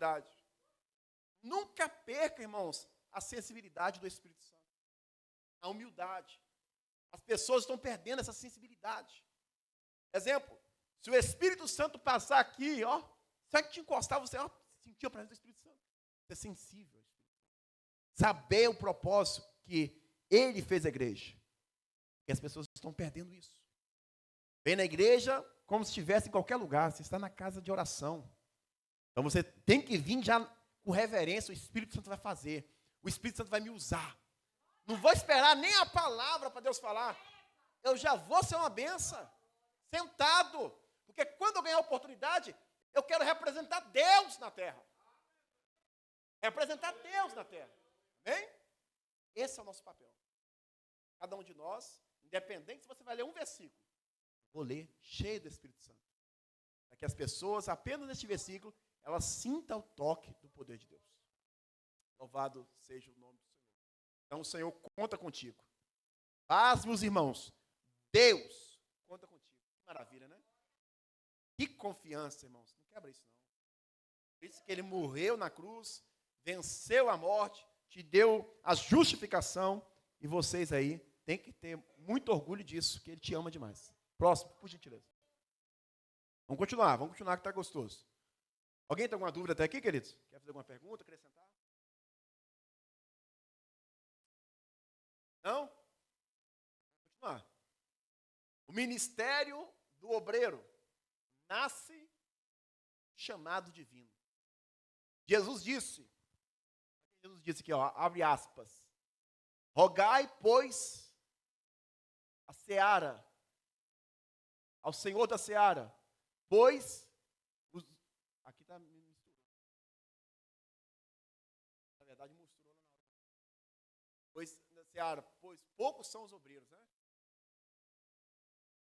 verdade. Nunca perca, irmãos, a sensibilidade do Espírito Santo. A humildade. As pessoas estão perdendo essa sensibilidade. Exemplo, se o Espírito Santo passar aqui, ó, só que te encostar, você sentiu a presença do Espírito Santo. Você é sensível ao Espírito Santo. Saber o propósito que ele fez a igreja. E as pessoas estão perdendo isso. Vem na igreja como se estivesse em qualquer lugar. Você está na casa de oração. Então você tem que vir já com reverência. O Espírito Santo vai fazer. O Espírito Santo vai me usar. Não vou esperar nem a palavra para Deus falar. Eu já vou ser uma benção. Sentado. Porque quando eu ganhar a oportunidade, eu quero representar Deus na terra. Representar Deus na terra. Amém? Esse é o nosso papel. Cada um de nós, independente se você vai ler um versículo, vou ler cheio do Espírito Santo. Para que as pessoas, apenas neste versículo, elas sintam o toque do poder de Deus. Louvado seja o nome do Senhor. Então o Senhor conta contigo. Paz, meus irmãos. Deus conta contigo. Que maravilha, né? Que confiança, irmãos. Não quebra isso, não. Por isso que ele morreu na cruz, venceu a morte, te deu a justificação, e vocês aí têm que ter muito orgulho disso, que ele te ama demais. Próximo, por gentileza. Vamos continuar que está gostoso. Alguém tem alguma dúvida até aqui, queridos? Quer fazer alguma pergunta, acrescentar? Não? Vamos continuar. O ministério do obreiro nasce chamado divino. Jesus disse aqui, ó, abre aspas, rogai, pois, a seara, ao Senhor da seara, pois, aqui está misturando. Na verdade, misturou lá na hora. Pois, na seara, pois, poucos são os obreiros, né?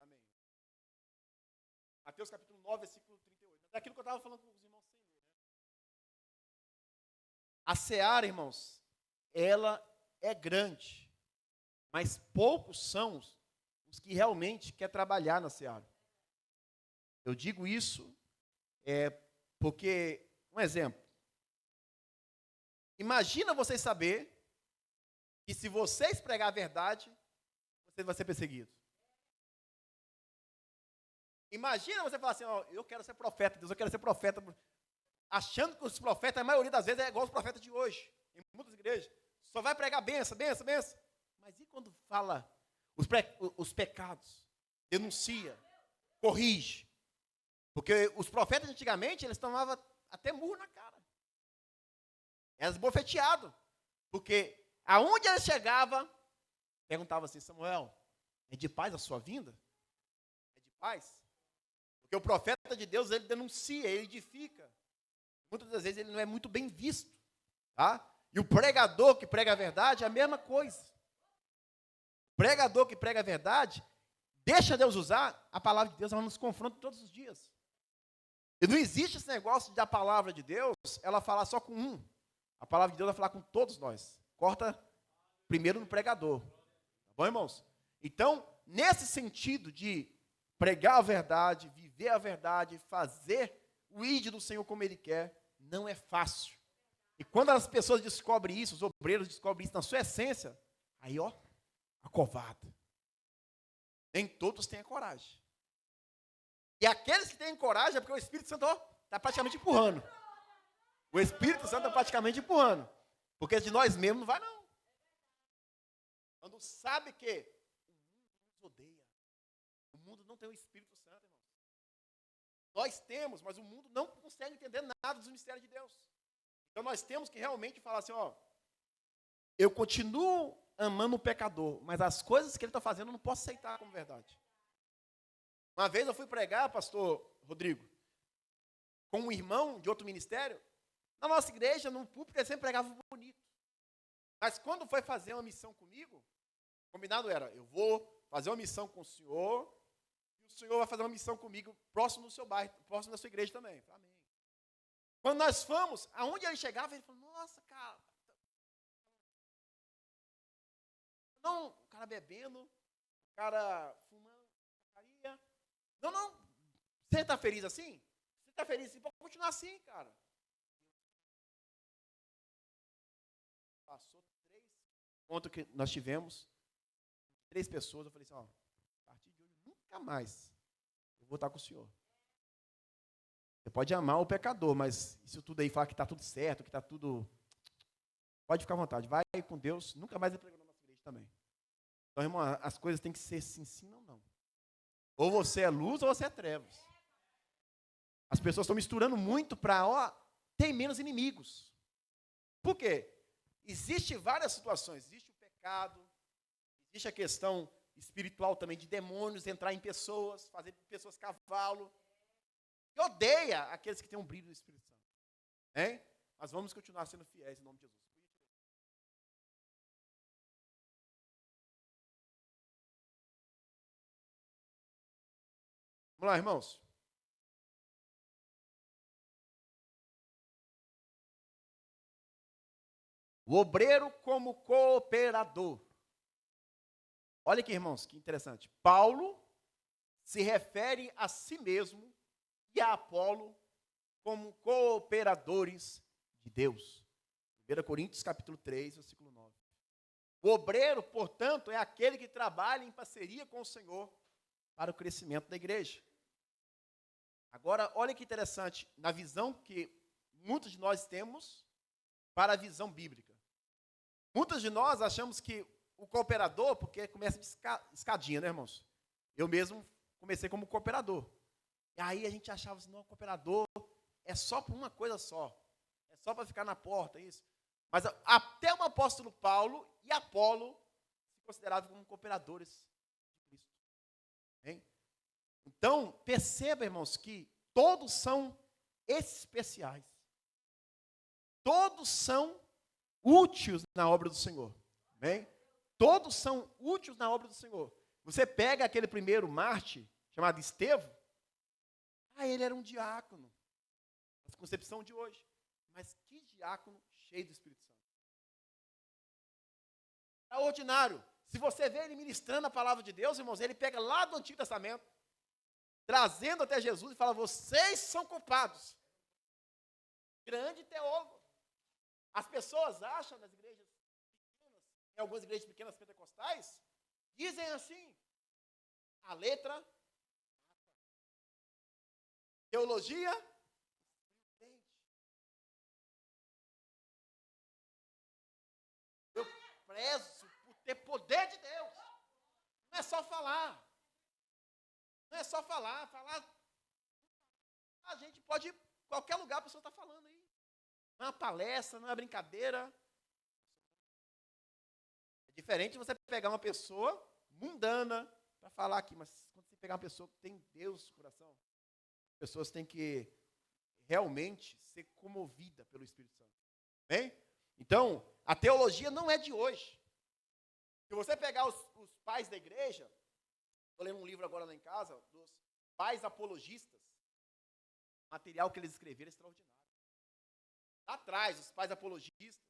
Amém. Mateus capítulo 9, versículo 38. É daquilo que eu estava falando com os irmãos sem ler, né? A seara, irmãos, ela é grande, mas poucos são os que realmente querem trabalhar na seara. Eu digo isso porque, um exemplo, imagina vocês saber que se vocês pregar a verdade, você vai ser perseguido. Imagina você falar assim, ó, eu quero ser profeta, Deus, eu quero ser profeta, achando que os profetas, a maioria das vezes, é igual os profetas de hoje, em muitas igrejas. Só vai pregar benção, benção, benção. Mas e quando fala os pecados? Denuncia, corrige. Porque os profetas antigamente, eles tomavam até murro na cara. Eram esbofeteados. Porque aonde eles chegavam, perguntavam assim, Samuel, é de paz a sua vinda? É de paz? Porque o profeta de Deus, ele denuncia, ele edifica. Muitas das vezes ele não é muito bem visto. Tá? E o pregador que prega a verdade é a mesma coisa. O pregador que prega a verdade, deixa Deus usar, a palavra de Deus, ela nos confronta todos os dias. E não existe esse negócio de a palavra de Deus, ela falar só com um. A palavra de Deus vai falar com todos nós. Corta primeiro no pregador. Tá bom, irmãos? Então, nesse sentido de pregar a verdade, viver a verdade, fazer o ID do Senhor como Ele quer, não é fácil. E quando as pessoas descobrem isso, os obreiros descobrem isso na sua essência, aí, ó, acovarda. Nem todos têm a coragem. E aqueles que têm coragem é porque o Espírito Santo está praticamente empurrando. O Espírito Santo está praticamente empurrando. Porque de nós mesmos não vai, não. Quando sabe que o mundo nos odeia. O mundo não tem o Espírito Santo, irmãos. Nós temos, mas o mundo não consegue entender nada dos mistérios de Deus. Então nós temos que realmente falar assim, ó, eu continuo amando o pecador, mas as coisas que ele está fazendo eu não posso aceitar como verdade. Uma vez eu fui pregar, pastor Rodrigo, com um irmão de outro ministério, na nossa igreja, no púlpito, ele sempre pregava bonito. Mas quando foi fazer uma missão comigo, combinado era, eu vou fazer uma missão com o senhor, e o senhor vai fazer uma missão comigo, próximo do seu bairro, próximo da sua igreja também. Amém. Quando nós fomos, aonde ele chegava, ele falou, nossa, cara, não, o cara bebendo, o cara fumando, porcaria. Não, você está feliz assim? Você está feliz assim? Pode continuar assim, cara. passou 3 encontros que nós tivemos, 3 pessoas, eu falei assim, ó, a partir de hoje, nunca mais eu vou estar com o senhor. Você pode amar o pecador, mas isso tudo aí, falar que está tudo certo, que está tudo... Pode ficar à vontade, vai com Deus, nunca mais ele pregou na nossa igreja também. Então, irmão, as coisas têm que ser sim ou não. Ou você é luz ou você é trevas. As pessoas estão misturando muito para, ter menos inimigos. Por quê? Existem várias situações. Existe o pecado, existe a questão espiritual também de demônios entrar em pessoas, fazer pessoas cavalo. E odeia aqueles que têm um brilho do Espírito Santo. Hein? Mas vamos continuar sendo fiéis em nome de Jesus. Vamos lá, irmãos. O obreiro como cooperador. Olha aqui, irmãos, que interessante. Paulo se refere a si mesmo e a Apolo como cooperadores de Deus. 1 Coríntios capítulo 3, versículo 9. O obreiro, portanto, é aquele que trabalha em parceria com o Senhor para o crescimento da igreja. Agora, olha que interessante, na visão que muitos de nós temos para a visão bíblica. Muitos de nós achamos que o cooperador, porque começa de escadinha, né, irmãos? Eu mesmo comecei como cooperador. E aí a gente achava assim, não, cooperador é só por uma coisa só. É só para ficar na porta, isso. Mas até o apóstolo Paulo e Apolo se consideravam como cooperadores de Cristo. Hein? Então, perceba, irmãos, que todos são especiais. Todos são úteis na obra do Senhor. Amém? Todos são úteis na obra do Senhor. Você pega aquele primeiro mártir, chamado Estevão, ele era um diácono. A concepção de hoje. Mas que diácono cheio do Espírito Santo. Extraordinário. Se você vê ele ministrando a palavra de Deus, irmãos, ele pega lá do Antigo Testamento, trazendo até Jesus e fala, vocês são culpados. Grande teólogo. As pessoas acham nas igrejas pequenas, em algumas igrejas pequenas pentecostais, dizem assim, a letra, teologia, eu prezo por ter poder de Deus. Não é só falar. Não é só falar. A gente pode ir em qualquer lugar a pessoa está falando aí. Não é uma palestra, não é uma brincadeira. É diferente você pegar uma pessoa mundana para falar aqui, mas quando você pegar uma pessoa que tem Deus no coração, as pessoas têm que realmente ser comovidas pelo Espírito Santo. Bem? Então, a teologia não é de hoje. Se você pegar os pais da igreja, estou lendo um livro agora lá em casa, dos pais apologistas, o material que eles escreveram é extraordinário. Lá atrás, os pais apologistas,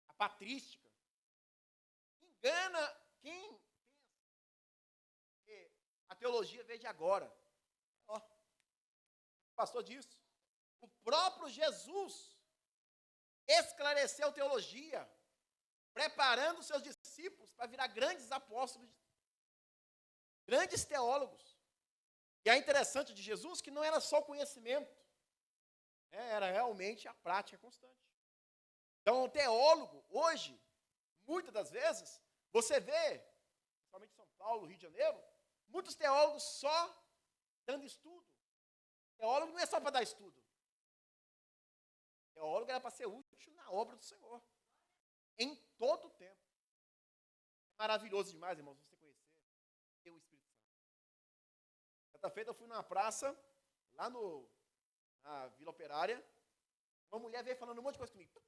a patrística, engana quem pensa que a teologia veio de agora. Ó, pastor disso. O próprio Jesus esclareceu teologia, preparando seus discípulos para virar grandes apóstolos, grandes teólogos. E é interessante de Jesus que não era só o conhecimento, era realmente a prática constante. Então, o teólogo, hoje, muitas das vezes, você vê, principalmente em São Paulo, Rio de Janeiro, muitos teólogos só dando estudo. Teólogo não é só para dar estudo. Teólogo era para ser útil na obra do Senhor. Em todo o tempo. É maravilhoso demais, irmãos, você conhecer o Espírito Santo. Certa feita eu fui numa praça, lá na Vila Operária, uma mulher veio falando um monte de coisa comigo.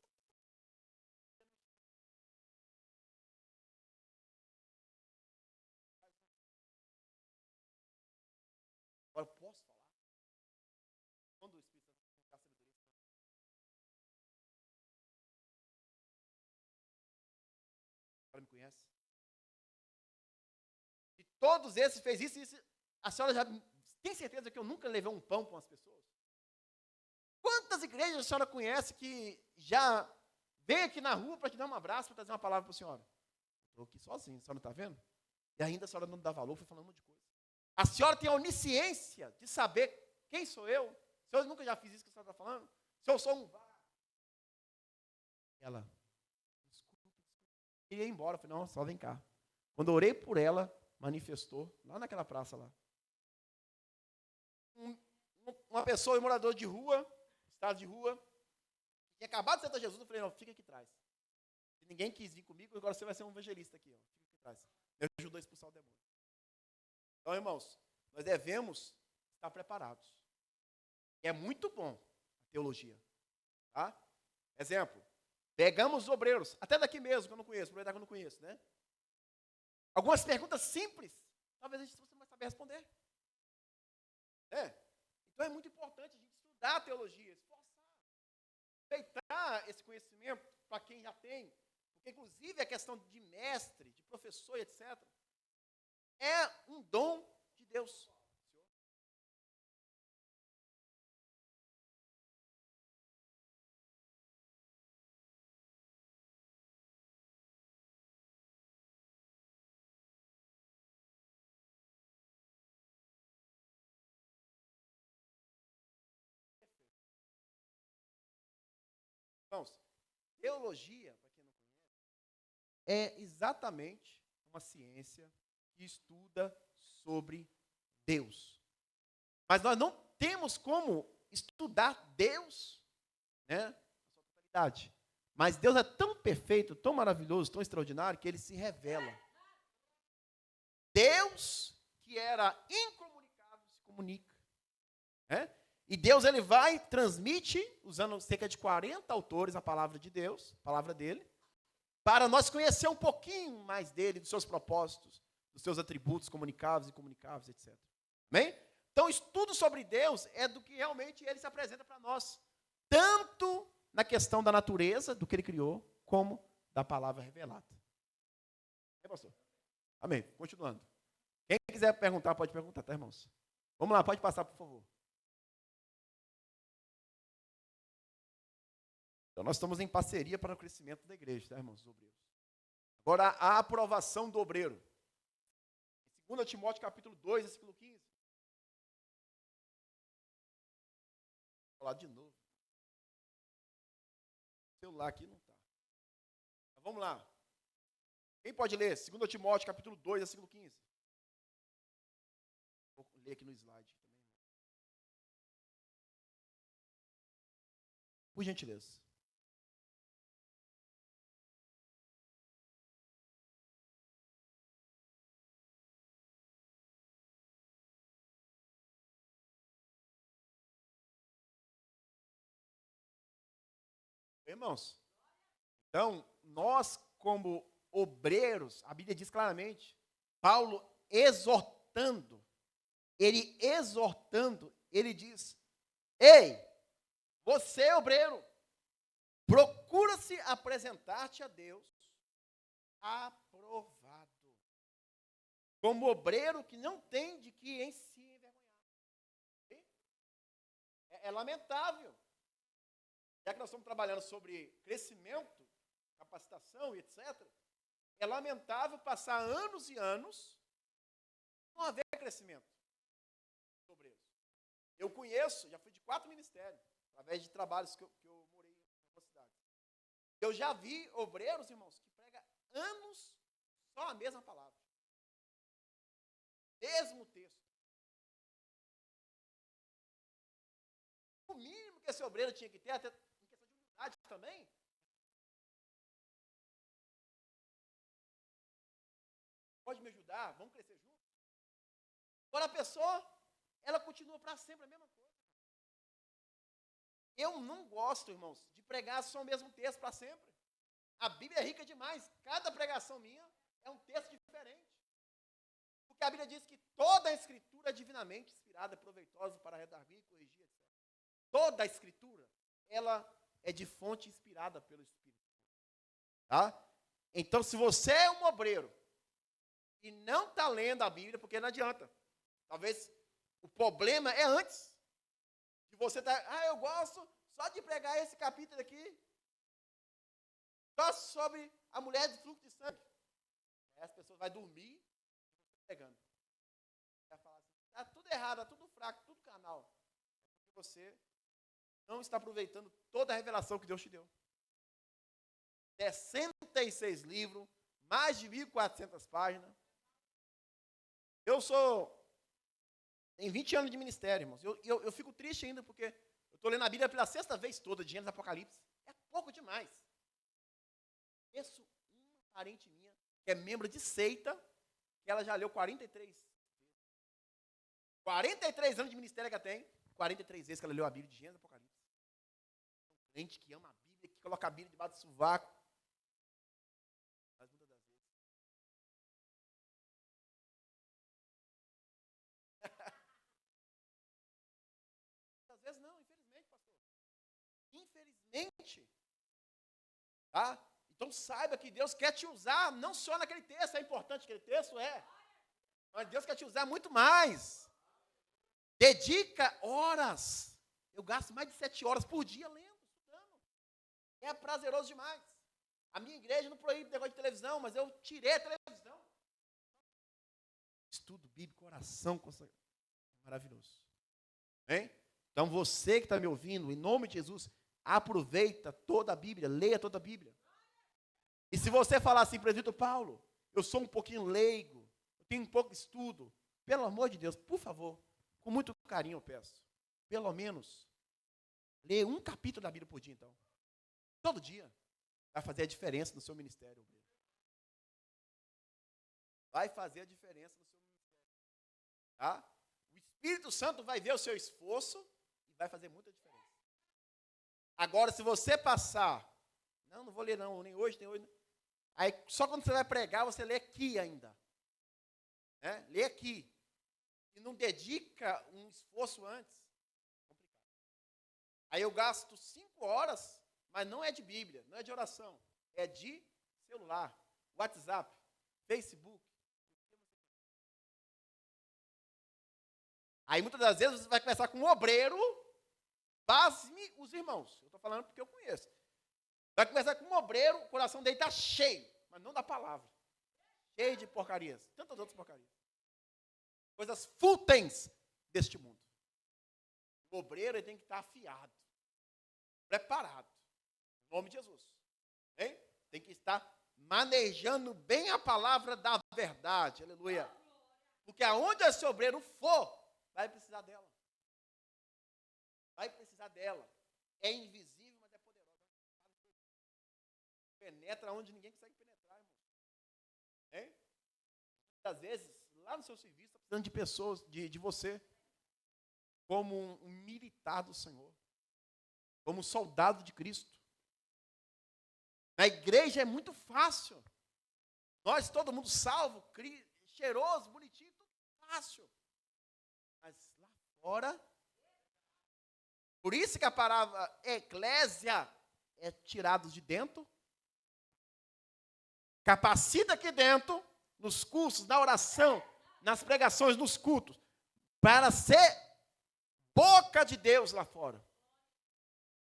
Agora, posso falar? Quando o Espírito Santo colocar sabedoria, ela me conhece? E todos esses fez isso. A senhora já tem certeza que eu nunca levei um pão para as pessoas? Quantas igrejas a senhora conhece que já venho aqui na rua para te dar um abraço, para trazer uma palavra para a senhora. Estou aqui sozinho, a senhora não está vendo? E ainda a senhora não dá valor, foi falando um monte de coisa. A senhora tem a onisciência de saber quem sou eu. Se eu nunca já fiz isso que a senhora está falando, se eu sou um... Ela, desculpa. E ia embora, eu falei, não, só vem cá. Quando eu orei por ela, manifestou, lá naquela praça lá. Uma pessoa, um morador de rua, estado de rua, que tinha acabado de aceitar Jesus, eu falei, não, fica aqui atrás. Se ninguém quis vir comigo, agora você vai ser um evangelista aqui, ó. Fica aqui atrás. Me ajudou a expulsar o demônio. Então, irmãos, nós devemos estar preparados. E é muito bom a teologia. Tá? Exemplo, pegamos os obreiros, até daqui mesmo, que eu não conheço, aproveitar que eu não conheço, né? Algumas perguntas simples, talvez a gente não vai saber responder. Então é muito importante a gente estudar a teologia, esforçar, respeitar esse conhecimento para quem já tem, porque inclusive a questão de mestre, de professor, etc., é um dom de Deus. Irmãos, teologia, para quem não conhece, é exatamente uma ciência que estuda sobre Deus. Mas nós não temos como estudar Deus, né, na sua totalidade. Mas Deus é tão perfeito, tão maravilhoso, tão extraordinário, que ele se revela. Deus, que era incomunicável, se comunica. E Deus, ele vai, transmite, usando cerca de 40 autores, a palavra de Deus, a palavra dele, para nós conhecer um pouquinho mais dele, dos seus propósitos, dos seus atributos comunicáveis e incomunicáveis, etc. Amém? Então, o estudo sobre Deus é do que realmente ele se apresenta para nós, tanto na questão da natureza, do que ele criou, como da palavra revelada. Pastor? Amém. Continuando. Quem quiser perguntar, pode perguntar, tá, irmãos? Vamos lá, pode passar, por favor. Então, nós estamos em parceria para o crescimento da igreja, tá, irmãos, os obreiros. Agora, a aprovação do obreiro. Em 2 Timóteo, capítulo 2, versículo 15. Vou falar de novo. O celular aqui não está. Mas vamos lá. Quem pode ler? 2 Timóteo, capítulo 2, versículo 15. Vou ler aqui no slide também. Por gentileza. Irmãos, então, nós como obreiros, a Bíblia diz claramente, Paulo exortando, ele diz, ei, você obreiro, procura-se apresentar-te a Deus aprovado, como obreiro que não tem de que em si envergonhar. É lamentável. Já que nós estamos trabalhando sobre crescimento, capacitação e etc., é lamentável passar anos e anos não haver crescimento sobre isso. Eu conheço, já fui de 4 ministérios, através de trabalhos que eu morei em algumas cidades. Eu já vi obreiros, irmãos, que pregam anos só a mesma palavra. Mesmo texto. O mínimo que esse obreiro tinha que ter, até também. Pode me ajudar? Vamos crescer juntos? Agora a pessoa, ela continua para sempre a mesma coisa. Eu não gosto, irmãos, de pregar só o mesmo texto para sempre. A Bíblia é rica demais. Cada pregação minha é um texto diferente. Porque a Bíblia diz que toda a Escritura é divinamente inspirada, proveitosa para redarguir, corrigir, etc. Toda a Escritura, ela é de fonte inspirada pelo Espírito. Tá? Então, se você é um obreiro e não está lendo a Bíblia, porque não adianta. Talvez o problema é antes de você estar, eu gosto só de pregar esse capítulo aqui. Só sobre a mulher de fluxo de sangue. Aí as pessoas vão dormir pegando. Vai falar assim, está tudo errado, está tudo fraco, tudo canal. Porque você não está aproveitando toda a revelação que Deus te deu. 66 livros, mais de 1.400 páginas. Tem 20 anos de ministério, irmãos. Eu fico triste ainda porque eu estou lendo a Bíblia pela 6ª vez toda, de Gênesis Apocalipse. É pouco demais. Conheço uma parente minha, que é membro de seita, que ela já leu 43 anos de ministério que ela tem, 43 vezes que ela leu a Bíblia de Gênesis Apocalipse. Um crente que ama a Bíblia, que coloca a Bíblia debaixo do sovaco. Mas muitas das vezes. Às vezes não, infelizmente, pastor. Infelizmente. Tá? Então saiba que Deus quer te usar, não só naquele texto, é importante aquele texto, mas Deus quer te usar muito mais. Dedica horas. Eu gasto mais de 7 horas por dia lendo, estudando. É prazeroso demais. A minha igreja não proíbe negócio de televisão, mas eu tirei a televisão. Estudo bíblico, oração, maravilhoso. Hein? Então você que está me ouvindo, em nome de Jesus, aproveita toda a Bíblia, leia toda a Bíblia. E se você falar assim, presbítero Paulo, eu sou um pouquinho leigo, eu tenho um pouco de estudo, pelo amor de Deus, por favor, com muito carinho eu peço, pelo menos, leia um capítulo da Bíblia por dia, então. Todo dia. Vai fazer a diferença no seu ministério. Vai fazer a diferença no seu ministério. Tá? O Espírito Santo vai ver o seu esforço e vai fazer muita diferença. Agora, se você passar, não vou ler não, nem hoje. Aí, só quando você vai pregar, você lê aqui ainda. Né? Lê aqui. E não dedica um esforço antes. Complicado. Aí eu gasto 5 horas, mas não é de Bíblia, não é de oração. É de celular, WhatsApp, Facebook. Aí muitas das vezes você vai conversar com um obreiro, pasme os irmãos. Eu estou falando porque eu conheço. Vai conversar com um obreiro, o coração dele está cheio, mas não da palavra. Cheio de porcarias, tantas outras porcarias. Coisas fúteis deste mundo. O obreiro ele tem que estar afiado, preparado. Em nome de Jesus. Hein? Tem que estar manejando bem a palavra da verdade. Aleluia. Porque aonde esse obreiro for, vai precisar dela. Vai precisar dela. É invisível, mas é poderosa. Penetra onde ninguém consegue penetrar, irmão. Hein? Às vezes, lá no seu serviço, está precisando de pessoas, de você, como um militar do Senhor, como um soldado de Cristo. Na igreja é muito fácil. Nós, todo mundo salvo, cheiroso, bonitinho, tudo fácil. Mas lá fora, por isso que a palavra eclésia é tirado de dentro, capacita aqui dentro, nos cursos, na oração, nas pregações, nos cultos, para ser boca de Deus lá fora.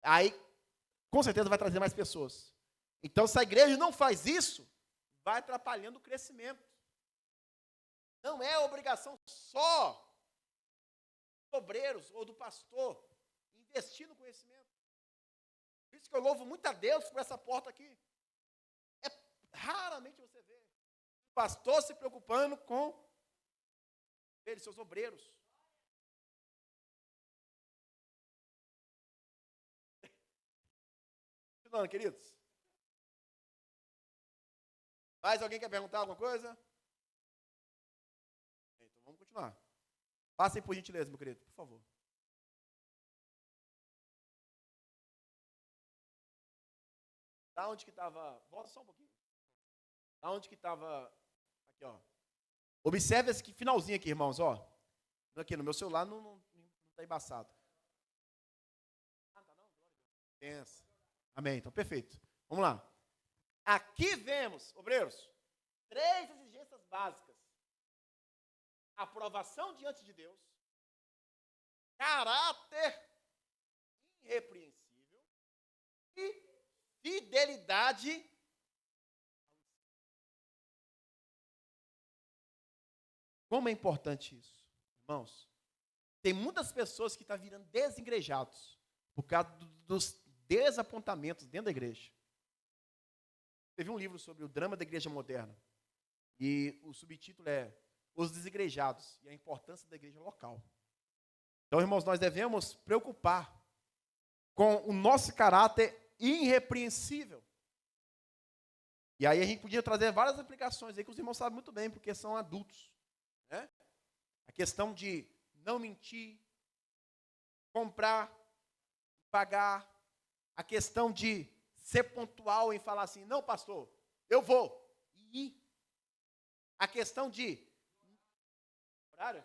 Aí, com certeza, vai trazer mais pessoas. Então, se a igreja não faz isso, vai atrapalhando o crescimento. Não é obrigação só dos obreiros ou do pastor investir no conhecimento. Por isso que eu louvo muito a Deus por essa porta aqui. Raramente você vê o pastor se preocupando com eles, seus obreiros. Não, queridos. Mais alguém quer perguntar alguma coisa? Então vamos continuar. Passem por gentileza, meu querido, por favor. Da onde que estava? Volta só um pouquinho. Da onde que estava? Aqui, ó. Observe esse finalzinho aqui, irmãos, ó. Aqui no meu celular não está embaçado. Ah, tá não? Pensa. Amém, então perfeito. Vamos lá. Aqui vemos, obreiros, 3 exigências básicas. Aprovação diante de Deus, caráter irrepreensível e fidelidade Como é importante isso? Irmãos, tem muitas pessoas que estão virando desigrejados por causa dos desapontamentos dentro da igreja. Teve um livro sobre o drama da igreja moderna. E o subtítulo é Os Desigrejados e a Importância da Igreja Local. Então, irmãos, nós devemos preocupar com o nosso caráter irrepreensível. E aí a gente podia trazer várias aplicações aí que os irmãos sabem muito bem, porque são adultos. Né? A questão de não mentir, comprar, pagar. A questão de ser pontual em falar assim, não, pastor, eu vou. E ir. A questão de horário.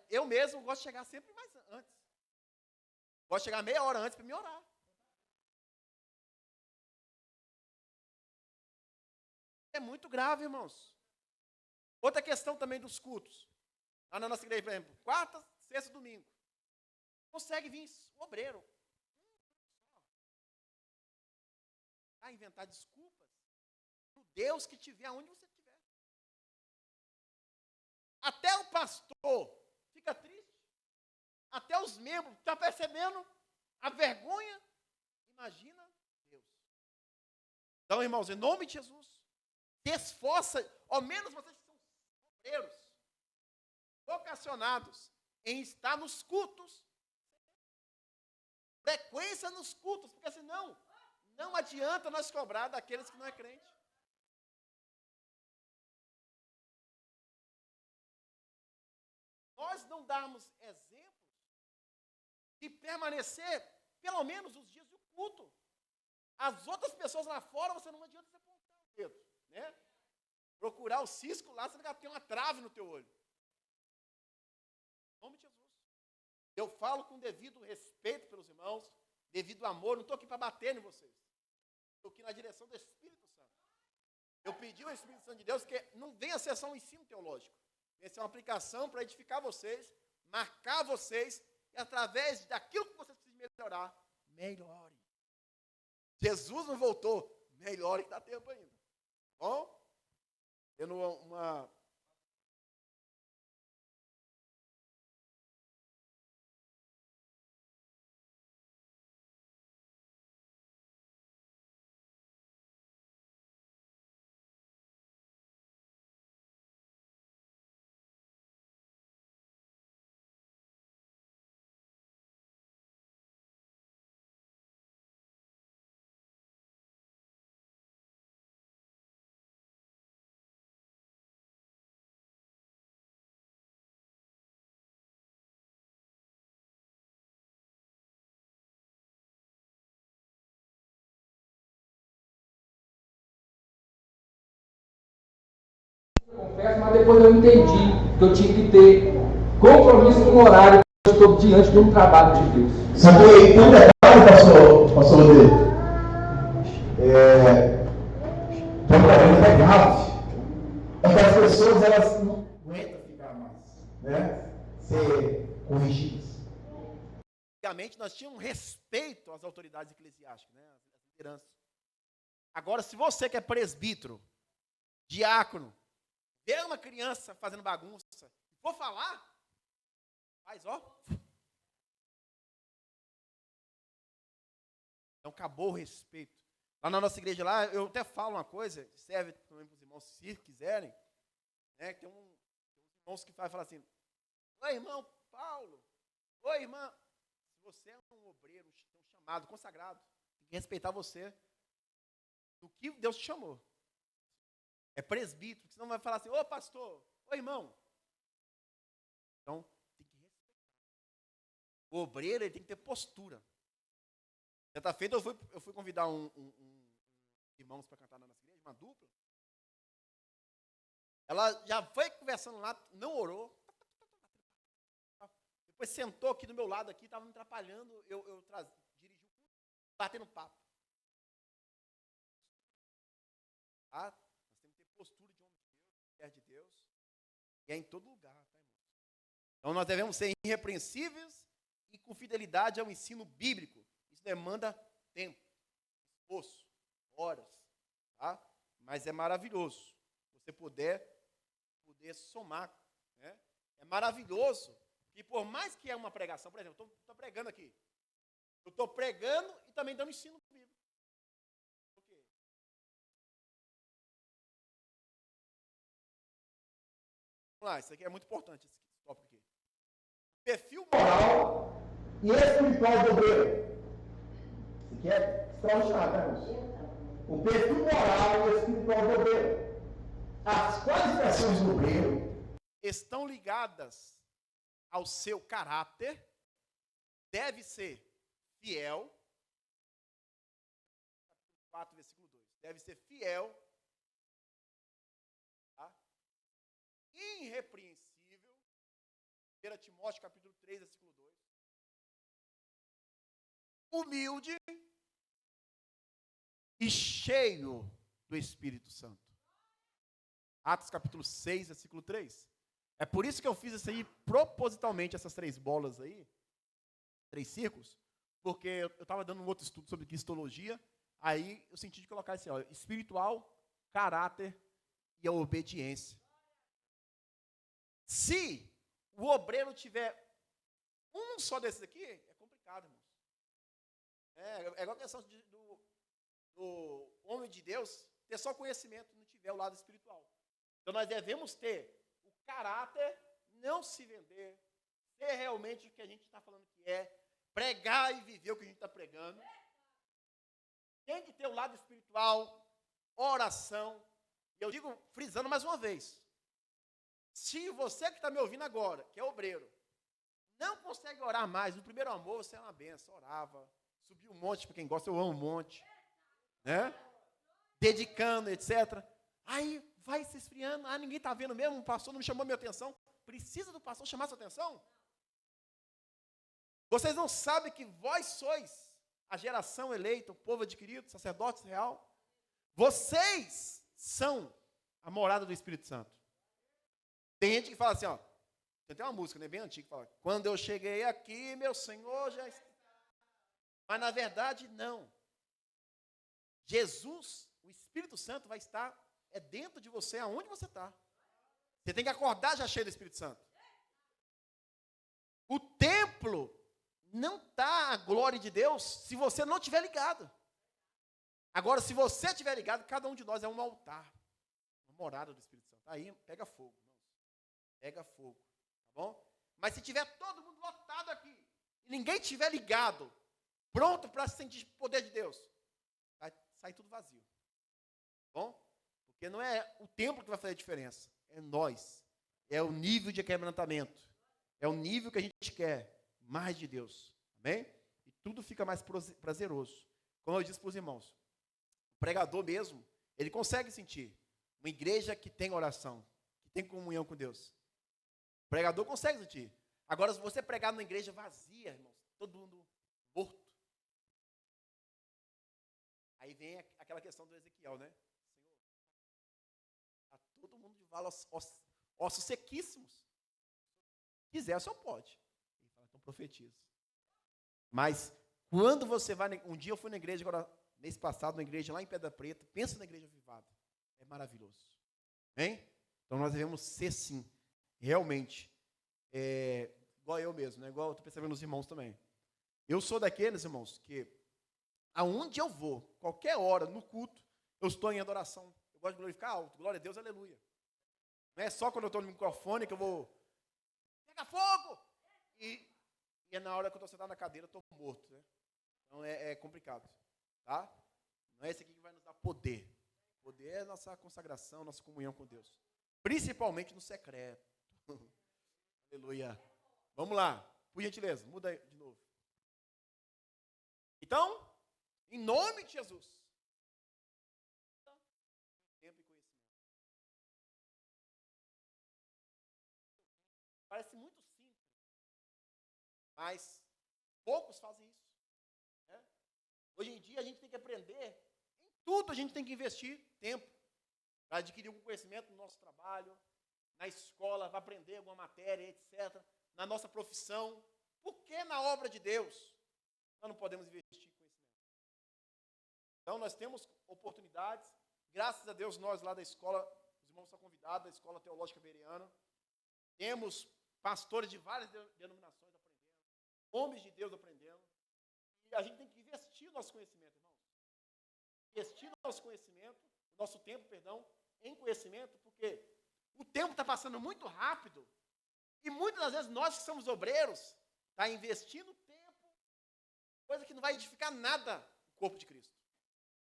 Eu mesmo gosto de chegar sempre mais antes. Gosto de chegar meia hora antes para me orar. É muito grave, irmãos. Outra questão também dos cultos. Lá na nossa igreja, por exemplo, quarta, sexta, domingo. Consegue vir obreiro. A inventar desculpas para o Deus que tiver aonde você estiver. Até o pastor fica triste. Até os membros estão percebendo a vergonha. Imagina Deus. Então, irmãos, em nome de Jesus, se esforça, ao menos vocês que são obreiros, vocacionados em estar nos cultos, frequência nos cultos, porque senão não adianta nós cobrar daqueles que não é crente. Nós não darmos exemplos de permanecer pelo menos os dias do culto. As outras pessoas lá fora, você não adianta você apontar o dedo, né? Procurar o cisco lá, você vai ter uma trave no teu olho. Em nome de Jesus. Eu falo com devido respeito pelos irmãos, devido amor, não estou aqui para bater em vocês. Estou aqui na direção do Espírito Santo. Eu pedi ao Espírito Santo de Deus que não venha ser só um ensino teológico. Venha ser uma aplicação para edificar vocês, marcar vocês, e através daquilo que vocês precisam melhorar, melhore. Jesus não voltou, melhore que dá tempo ainda. Bom? Tendo uma... Confesso, mas depois eu entendi que eu tinha que ter compromisso com o horário que eu estou diante de um trabalho de Deus. Sabe, tem um detalhe, pastor Rodrigo. Tem um problema grave. É que as pessoas, elas não aguentam ficar mais, né? Ser corrigidas. Antigamente nós tínhamos respeito às autoridades eclesiásticas, né? Às lideranças. Agora, se você que é presbítero, diácono, vê uma criança fazendo bagunça, for falar, faz, ó. Então, acabou o respeito. Lá na nossa igreja, lá, eu até falo uma coisa, serve também para os irmãos, se quiserem, né, tem uns irmãos que falam assim, oi, irmão Paulo, oi, irmã, se você é um obreiro, um chamado, consagrado, tem que respeitar você do que Deus te chamou. É presbítero, senão vai falar assim, ô pastor, ô irmão. Então, tem que respeitar. O obreiro, ele tem que ter postura. Certa feita, eu fui convidar um irmãos para cantar na nossa igreja, uma dupla. Ela já foi conversando lá, não orou. Depois sentou aqui do meu lado, aqui, estava me atrapalhando, eu dirigi o culto, batendo papo. Tá? Postura de homem de Deus, mulher de Deus, e é em todo lugar, tá, irmãos? Então nós devemos ser irrepreensíveis e com fidelidade ao ensino bíblico. Isso demanda tempo, esforço, horas, tá? Mas é maravilhoso. Se você puder poder somar. Né? É maravilhoso que, por mais que é uma pregação, por exemplo, eu estou pregando aqui. Eu estou pregando e também dando ensino bíblico. Por quê? Vamos lá, isso aqui é muito importante, esse tópico aqui. Perfil moral e espiritual do obreiro. Isso aqui é extraordinário, né, irmãos? O perfil moral e espiritual do obreiro. As qualificações do obreiro estão ligadas ao seu caráter, deve ser fiel, capítulo 4, versículo 2, deve ser fiel, tá? Irrepreensível, 1 Timóteo, capítulo 3, versículo 2, humilde e cheio do Espírito Santo. Atos capítulo 6, versículo 3. É por isso que eu fiz isso aí propositalmente, essas 3 bolas aí, 3 círculos, porque eu estava dando um outro estudo sobre cristologia, aí eu senti de colocar assim, ó, espiritual, caráter e a obediência. Se o obreiro tiver um só desses aqui, é complicado, irmãos. É igual a questão do homem de Deus ter só conhecimento, não tiver o lado espiritual. Então nós devemos ter o caráter, não se vender, ser realmente o que a gente está falando que é, pregar e viver o que a gente está pregando. Tem que ter o lado espiritual, oração. E eu digo, frisando mais uma vez, se você que está me ouvindo agora, que é obreiro, não consegue orar mais, no primeiro amor você é uma benção, orava, subiu um monte, para quem gosta, eu amo um monte, né? Dedicando, etc. Aí vai se esfriando, ninguém está vendo mesmo, o pastor não me chamou minha atenção. Precisa do pastor chamar sua atenção? Vocês não sabem que vós sois a geração eleita, o povo adquirido, sacerdotes real? Vocês são a morada do Espírito Santo. Tem gente que fala assim, ó, tem até uma música, né, bem antiga, que fala, quando eu cheguei aqui, meu Senhor já está. Mas na verdade, não. Jesus, o Espírito Santo vai estar dentro de você, aonde você está. Você tem que acordar já cheio do Espírito Santo. O templo não está a glória de Deus se você não estiver ligado. Agora, se você estiver ligado, cada um de nós é um altar, uma morada do Espírito Santo. Aí pega fogo, irmãos. Pega fogo, tá bom? Mas se tiver todo mundo lotado aqui, e ninguém estiver ligado, pronto para sentir o poder de Deus, vai sair tudo vazio. Tá bom? Porque não é o templo que vai fazer a diferença, é nós. É o nível de quebrantamento. É o nível que a gente quer, mais de Deus. Amém? E tudo fica mais prazeroso. Como eu disse para os irmãos, o pregador mesmo, ele consegue sentir uma igreja que tem oração, que tem comunhão com Deus. O pregador consegue sentir. Agora, se você pregar numa igreja vazia, irmãos, todo mundo morto. Aí vem aquela questão do Ezequiel, né? Senhor, está todo mundo de vala, ossos sequíssimos. Se quiser, o senhor pode. Ele fala, então profetiza. Mas, quando você vai... Um dia eu fui na igreja, agora, mês passado, na igreja lá em Pedra Preta, pensa na igreja avivada. É maravilhoso. Hein? Então, nós devemos ser, sim, realmente, igual eu mesmo, né? Igual eu estou percebendo nos irmãos também. Eu sou daqueles, irmãos, que aonde eu vou, qualquer hora, no culto, eu estou em adoração. Eu gosto de glorificar alto. Glória a Deus, aleluia. Não é só quando eu estou no microfone que eu vou... Pega fogo! E é na hora que eu estou sentado na cadeira, eu estou morto, né? Então é complicado, tá? Não é esse aqui que vai nos dar poder. Poder é nossa consagração, nossa comunhão com Deus. Principalmente no secreto. Aleluia. Vamos lá. Por gentileza, muda aí de novo. Então, em nome de Jesus. Tempo e conhecimento. Parece muito simples, mas poucos fazem isso. Né? Hoje em dia a gente tem que aprender, em tudo a gente tem que investir tempo para adquirir algum conhecimento no nosso trabalho, na escola, para aprender alguma matéria, etc. Na nossa profissão. Por que na obra de Deus nós não podemos investir em conhecimento? Então nós temos oportunidades, graças a Deus nós lá da escola, os irmãos são convidados da Escola Teológica Bereana. Temos pastores de várias denominações aprendendo, homens de Deus aprendendo. E a gente tem que investir o nosso conhecimento, irmãos. Investir o nosso conhecimento, o nosso tempo, perdão, em conhecimento, porque o tempo está passando muito rápido e muitas das vezes nós que somos obreiros, está investindo tempo, coisa que não vai edificar nada o corpo de Cristo.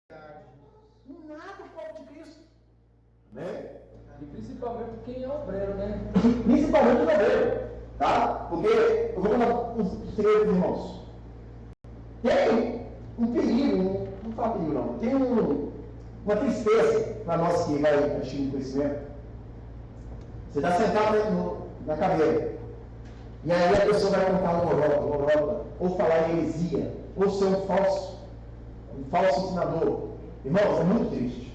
Nada o corpo de Cristo. Né? E principalmente quem é obreiro, né? Principalmente o obreiro, tá? Porque eu vou contar um segredo dos irmãos. Tem um perigo, não fala perigo não, tem uma tristeza para nós que vai investir no conhecimento. Você está sentado na cadeira, e aí a pessoa vai contar uma lorota, ou falar heresia, ou ser um falso ensinador. Irmãos, é muito triste.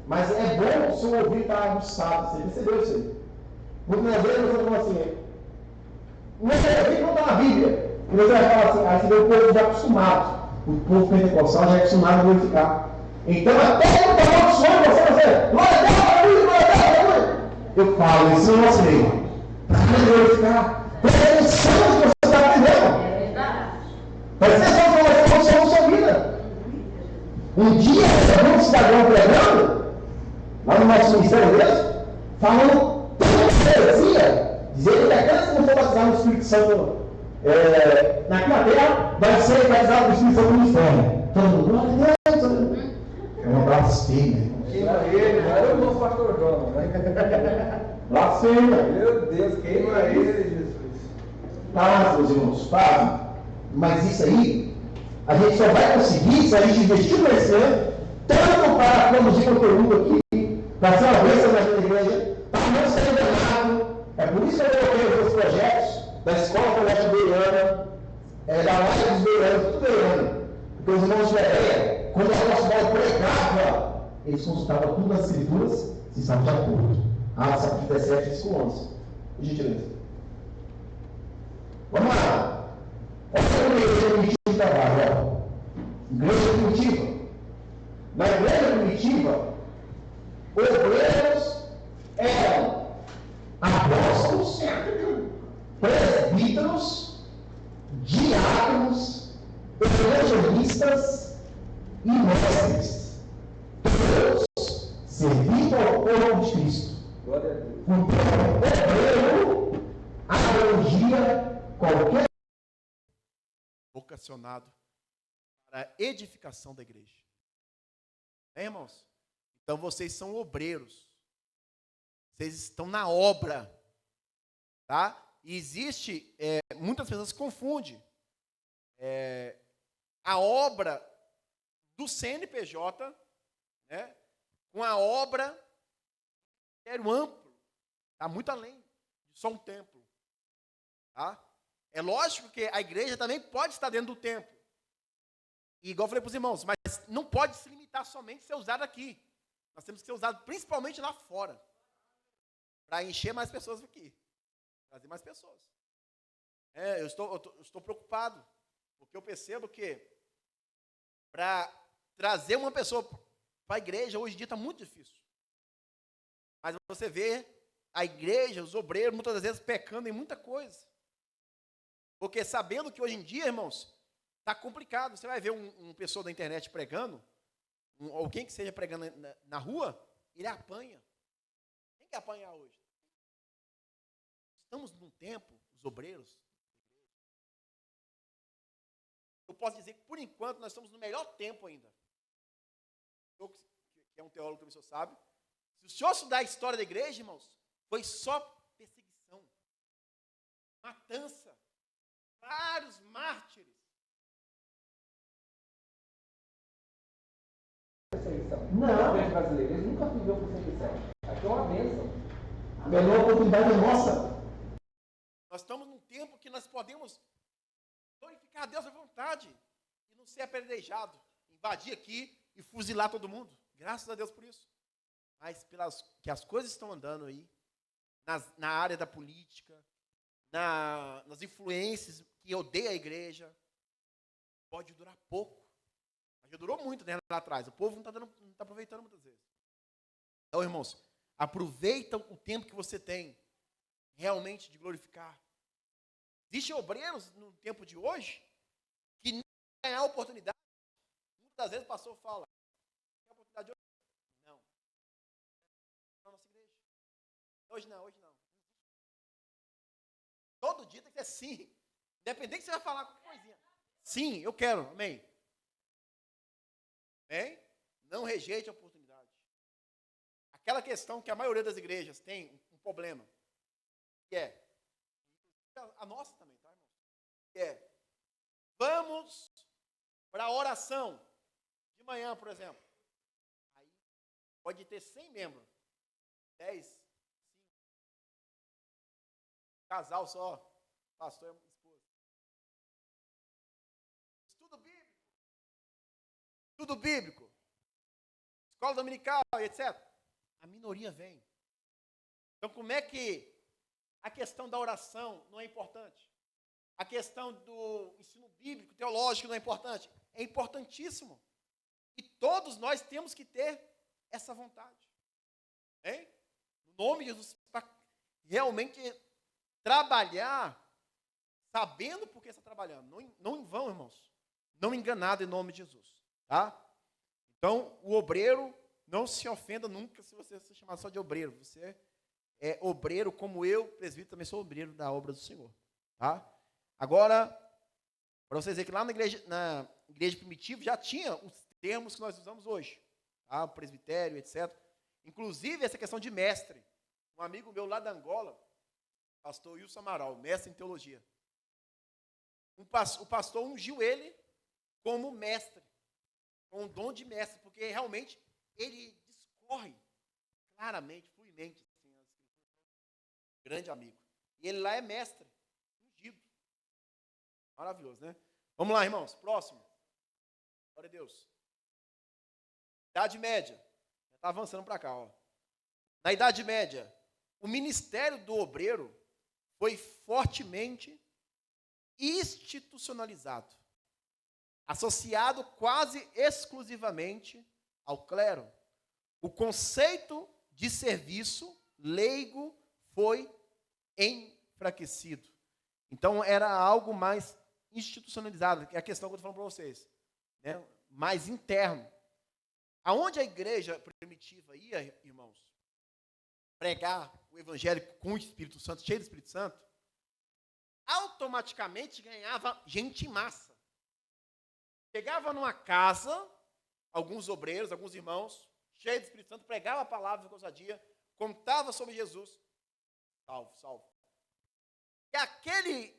Mas é bom o seu ouvido estar aguçado. Você percebeu isso aí? Muitas vezes você fala assim, não está na Bíblia. E você vai falar assim, aí você vê o povo já acostumado. O povo pentecostal já é acostumado a glorificar. Então, até que eu estou amaldiçoando você, glória a Deus, glória a Deus, aleluia. Eu falo, isso é o nosso meio. Para glorificar. Presta atenção no que você está aprendendo. Presta atenção no que você está acontecendo na sua vida. Um dia, você viu um cidadão pregando, lá no nosso ministério mesmo, falando tanta heresia, dizendo que aqueles que não for batizados no Espírito Santo aqui na terra, vai ser batizado no Espírito Santo no inferno. Todo mundo, glória a Deus. É uma blasfêmia. Queima ele, não era o nosso pastor João, né? Blasfêmia. Meu Deus, queima ele, Jesus. Paz, meus irmãos, paz. Mas isso aí, a gente só vai conseguir se a gente investir no conhecimento, tanto para produzir conteúdo aqui, para ser uma bênção na igreja, para não ser enganado. É por isso que eu coloquei os projetos da Escola Teológica Bereana, da Live dos Bereanos, tudo bereano. Porque os irmãos de Bereia, quando o apóstolo pregava, eles consultavam tudo nas escrituras, se estavam de acordo. Atos capítulo 17, versículo 11. Por gentileza. Vamos lá. Essa é uma igreja primitiva de trabalho. Igreja primitiva. Na igreja primitiva, obreiros eram apóstolos, presbíteros, diáconos, evangelistas e mestres. Todos servindo ao povo de Cristo. Glória a Deus. Então, obreiro abrangia qualquer Vocacionado para a edificação da igreja. Irmãos? Então vocês são obreiros. Vocês estão na obra. Tá? E existe, muitas pessoas confundem a obra do CNPJ, né, com a obra do ministério amplo. Está muito além de só um templo. Tá? É lógico que a igreja também pode estar dentro do templo. E igual eu falei para os irmãos, mas não pode se limitar somente a ser usado aqui. Nós temos que ser usado principalmente lá fora. Para encher mais pessoas aqui. Trazer mais pessoas. Eu estou preocupado. Porque eu percebo que para trazer uma pessoa para a igreja, hoje em dia está muito difícil. Mas você vê a igreja, os obreiros, muitas das vezes pecando em muita coisa. Porque sabendo que hoje em dia, irmãos, está complicado. Você vai ver uma pessoa da internet pregando, alguém que seja pregando na rua, ele apanha. Quem quer apanhar hoje? Estamos num tempo, os obreiros, eu posso dizer que, por enquanto, nós estamos no melhor tempo ainda. Eu, que é um teólogo, também o senhor sabe. Se o senhor estudar a história da igreja, irmãos, foi só perseguição, matança, vários mártires. Não. Os brasileiros nunca viveram perseguição. Aqui é uma bênção. A melhor oportunidade é nossa. Nós estamos num tempo que nós podemos glorificar a Deus à vontade e não ser apedrejado, invadir aqui e fuzilar todo mundo. Graças a Deus por isso. Mas que as coisas estão andando aí, na área da política, nas influências que odeiam a igreja, pode durar pouco. Mas já durou muito, né, lá atrás. O povo não está aproveitando muitas vezes. Então, irmãos, Aproveita o tempo que você tem realmente de glorificar. Existem obreiros no tempo de hoje que nem ganhar a oportunidade. Muitas vezes o pastor fala, quer a oportunidade hoje? Não. Na nossa igreja. Hoje não, hoje não. Todo dia tem que ser sim. Independente que você vai falar qualquer coisinha. Sim, eu quero, amém. Amém? Não rejeite a oportunidade. Aquela questão que a maioria das igrejas tem um problema, que é, a nossa também, tá, irmão? Que é, vamos para a oração, de manhã, por exemplo. Aí pode ter 100 membros, 10, 5, casal só, pastor e esposa. Estudo bíblico, escola dominical, etc. A minoria vem. Então, como é que a questão da oração não é importante? A questão do ensino bíblico, teológico não é importante? É importantíssimo. E todos nós temos que ter essa vontade. Hein? No nome de Jesus, para realmente trabalhar, sabendo por que está trabalhando. Não em vão, irmãos. Não enganado em nome de Jesus. Tá? Então, o obreiro, não se ofenda nunca se você se chamar só de obreiro. Você é obreiro, como eu, presbítero, também sou obreiro da obra do Senhor. Tá? Agora, para vocês verem que lá na igreja primitiva já tinha os termos que nós usamos hoje. Tá? O presbitério, etc. Inclusive, essa questão de mestre. Um amigo meu lá da Angola, pastor Wilson Amaral, mestre em teologia. O pastor ungiu ele como mestre, com um dom de mestre, porque realmente ele discorre claramente, fluimente, assim, grande amigo. E ele lá é mestre, ungido. Maravilhoso, né? Vamos lá, irmãos, próximo. Glória a Deus. Idade Média. Já está avançando para cá, ó. Na Idade Média, o ministério do obreiro foi fortemente institucionalizado, associado quase exclusivamente ao clero. O conceito de serviço leigo foi enfraquecido. Então, era algo mais institucionalizado, que é a questão que eu estou falando para vocês, né? Mais interno. Aonde a igreja primitiva ia, irmãos, pregar o evangelho com o Espírito Santo, cheio do Espírito Santo, automaticamente ganhava gente em massa. Chegava numa casa, alguns obreiros, alguns irmãos, cheios do Espírito Santo, pregava a palavra com ousadia, contava sobre Jesus, salvo. E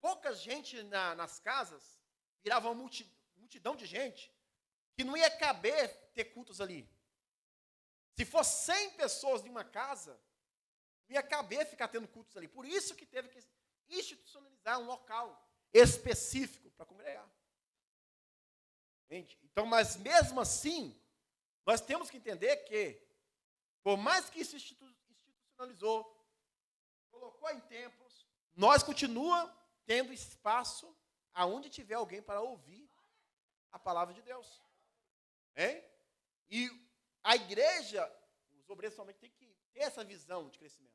pouca gente nas casas, virava uma multidão de gente, que não ia caber ter cultos ali. Se fosse 100 pessoas em uma casa, não ia caber ficar tendo cultos ali. Por isso que teve que institucionalizar um local específico para congregar. Entende? Então, mas mesmo assim, nós temos que entender que, por mais que isso institucionalizou, colocou em templos, nós continuamos tendo espaço aonde tiver alguém para ouvir a palavra de Deus. Hein? E a igreja, os obreiros somente têm que ter essa visão de crescimento.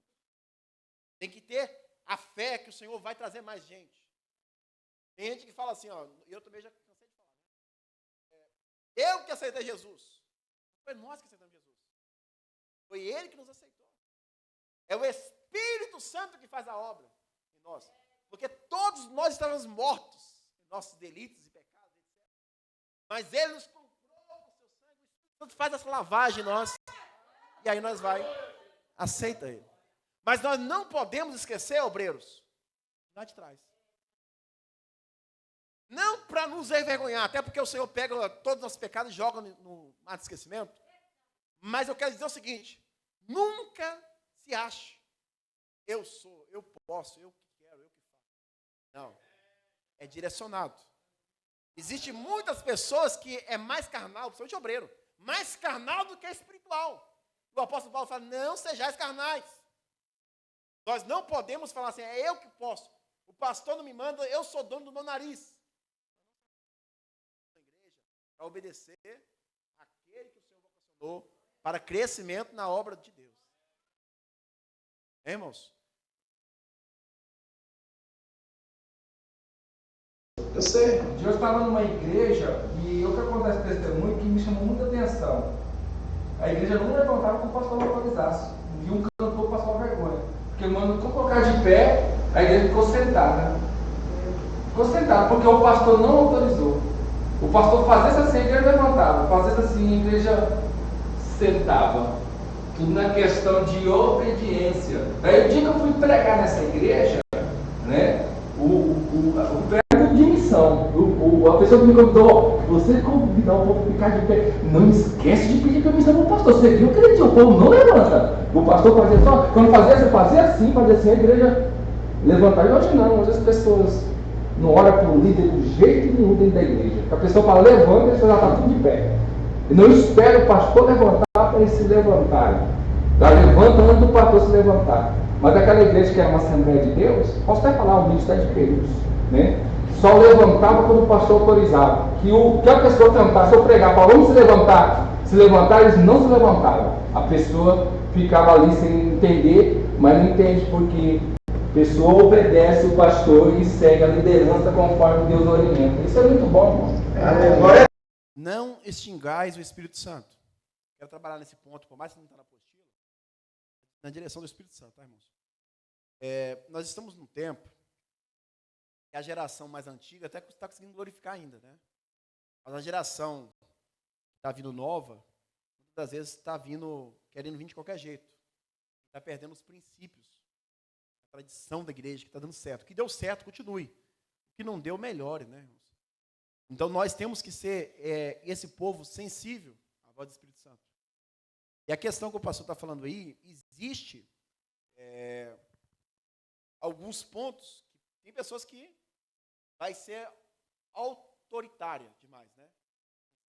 Tem que ter a fé que o Senhor vai trazer mais gente. Tem gente que fala assim, ó, eu também já cansei de falar, né? Eu que aceitei Jesus. Não foi nós que aceitamos Jesus. Foi Ele que nos aceitou. É o Espírito Santo que faz a obra em nós. Porque todos nós estávamos mortos em nossos delitos e pecados, etc. Mas Ele nos comprou com o seu sangue. O Espírito Santo faz essa lavagem em nós. E aí nós aceita Ele. Mas nós não podemos esquecer, obreiros, lá de trás. Não para nos envergonhar, até porque o Senhor pega todos os nossos pecados e joga no mar de esquecimento. Mas eu quero dizer o seguinte, nunca se ache, eu sou, eu posso, eu que quero, eu que faço. Não, é direcionado. Existem muitas pessoas que é mais carnal, principalmente obreiro, mais carnal do que espiritual. O apóstolo Paulo fala, não sejais carnais. Nós não podemos falar assim, é eu que posso. O pastor não me manda, eu sou dono do meu nariz. Na igreja, para obedecer aquele que o Senhor vocacionou para crescimento na obra de Deus. Hein, irmãos? Eu sei. Eu estava numa igreja e o que acontece testemunho que me chamou muita atenção. A igreja não levantava que o pastor não autorizasse. Um dia um cantor passou uma vergonha. Porque mano, quando colocar de pé, a igreja ficou sentada. Ficou sentada, porque o pastor não autorizou. O pastor fazia assim, a igreja levantava. Fazia assim, a igreja sentava. Tudo na questão de obediência. Aí o dia que eu fui pregar nessa igreja, né? O prego de missão. A pessoa que me convidou, você convidar o povo a ficar de pé. Não esquece de pedir permissão para o pastor. Você viu que ele tinha, o povo não levanta. O pastor fazia só, quando fazia, você fazia assim, a igreja levantar. E hoje não, hoje as pessoas não olham para o líder de jeito nenhum dentro da igreja. A pessoa fala, levanta, e a pessoa já está tudo de pé. E não espera o pastor levantar para eles se levantarem. Já levanta antes do pastor se levantar. Mas aquela igreja que era uma Assembleia de Deus, posso até falar, o ministério de períodos, né? Só levantava quando o pastor autorizava. Que a pessoa cantasse ou pregar, para vamos se levantar, eles não se levantavam. A pessoa ficava ali sem entender, mas não entende porque a pessoa obedece o pastor e segue a liderança conforme Deus orienta. Isso é muito bom, irmão. Não extingais o Espírito Santo. Quero trabalhar nesse ponto, por mais que não está na apostila, na direção do Espírito Santo, tá, irmãos? Nós estamos num tempo que a geração mais antiga até está conseguindo glorificar ainda, né? Mas a geração que está vindo nova, muitas das vezes está vindo, querendo vir de qualquer jeito. Está perdendo os princípios, a tradição da igreja, que está dando certo. O que deu certo, continue. O que não deu, melhore, né, irmãos? Então, nós temos que ser esse povo sensível à voz do Espírito Santo. E a questão que o pastor está falando aí, existe alguns pontos, tem pessoas que vai ser autoritária demais, né?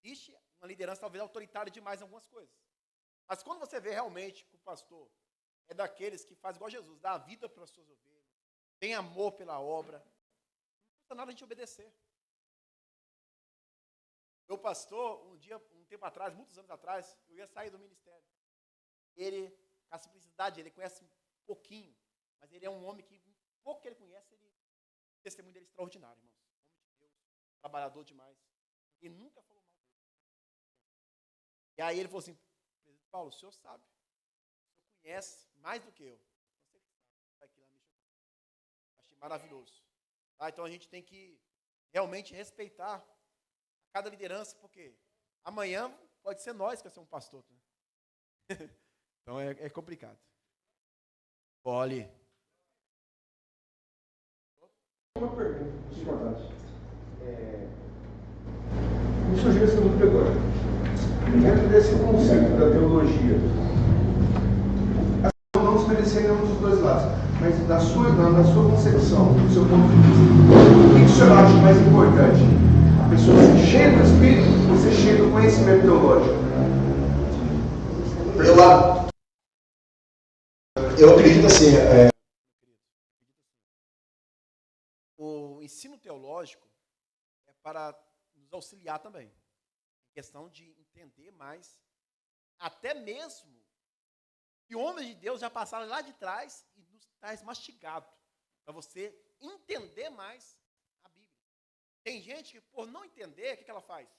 Existe uma liderança talvez autoritária demais em algumas coisas. Mas quando você vê realmente que o pastor é daqueles que faz igual Jesus, dá a vida para as suas ovelhas, tem amor pela obra, não custa nada a gente obedecer. Meu pastor, um tempo atrás, muitos anos atrás, eu ia sair do ministério. Ele, com a simplicidade, ele conhece um pouquinho, mas ele é um homem que, pouco que ele conhece, o testemunho dele é extraordinário, irmãos. Homem de Deus, trabalhador demais. Ele nunca falou mal dele. E aí ele falou assim, Paulo, o senhor sabe, o senhor conhece mais do que eu. Você que sabe, aqui lá mexeu. Achei maravilhoso. Tá? Então a gente tem que realmente respeitar cada liderança, porque amanhã pode ser nós que vai ser um pastor. Né? Então é complicado. Olhe. Uma pergunta importante. Me surgiu essa dúvida agora. Dentro desse conceito da teologia, não desmerecer nenhum dos dois lados, mas na sua concepção, do seu ponto de vista, o que o senhor acha mais importante? A pessoa ser cheia do Espírito ou ser cheia do conhecimento teológico? Eu acredito assim. O ensino teológico é para nos auxiliar também. Em questão de entender mais, até mesmo que homens de Deus já passaram lá de trás e nos traz mastigado, para você entender mais a Bíblia. Tem gente que, por não entender, o que ela faz?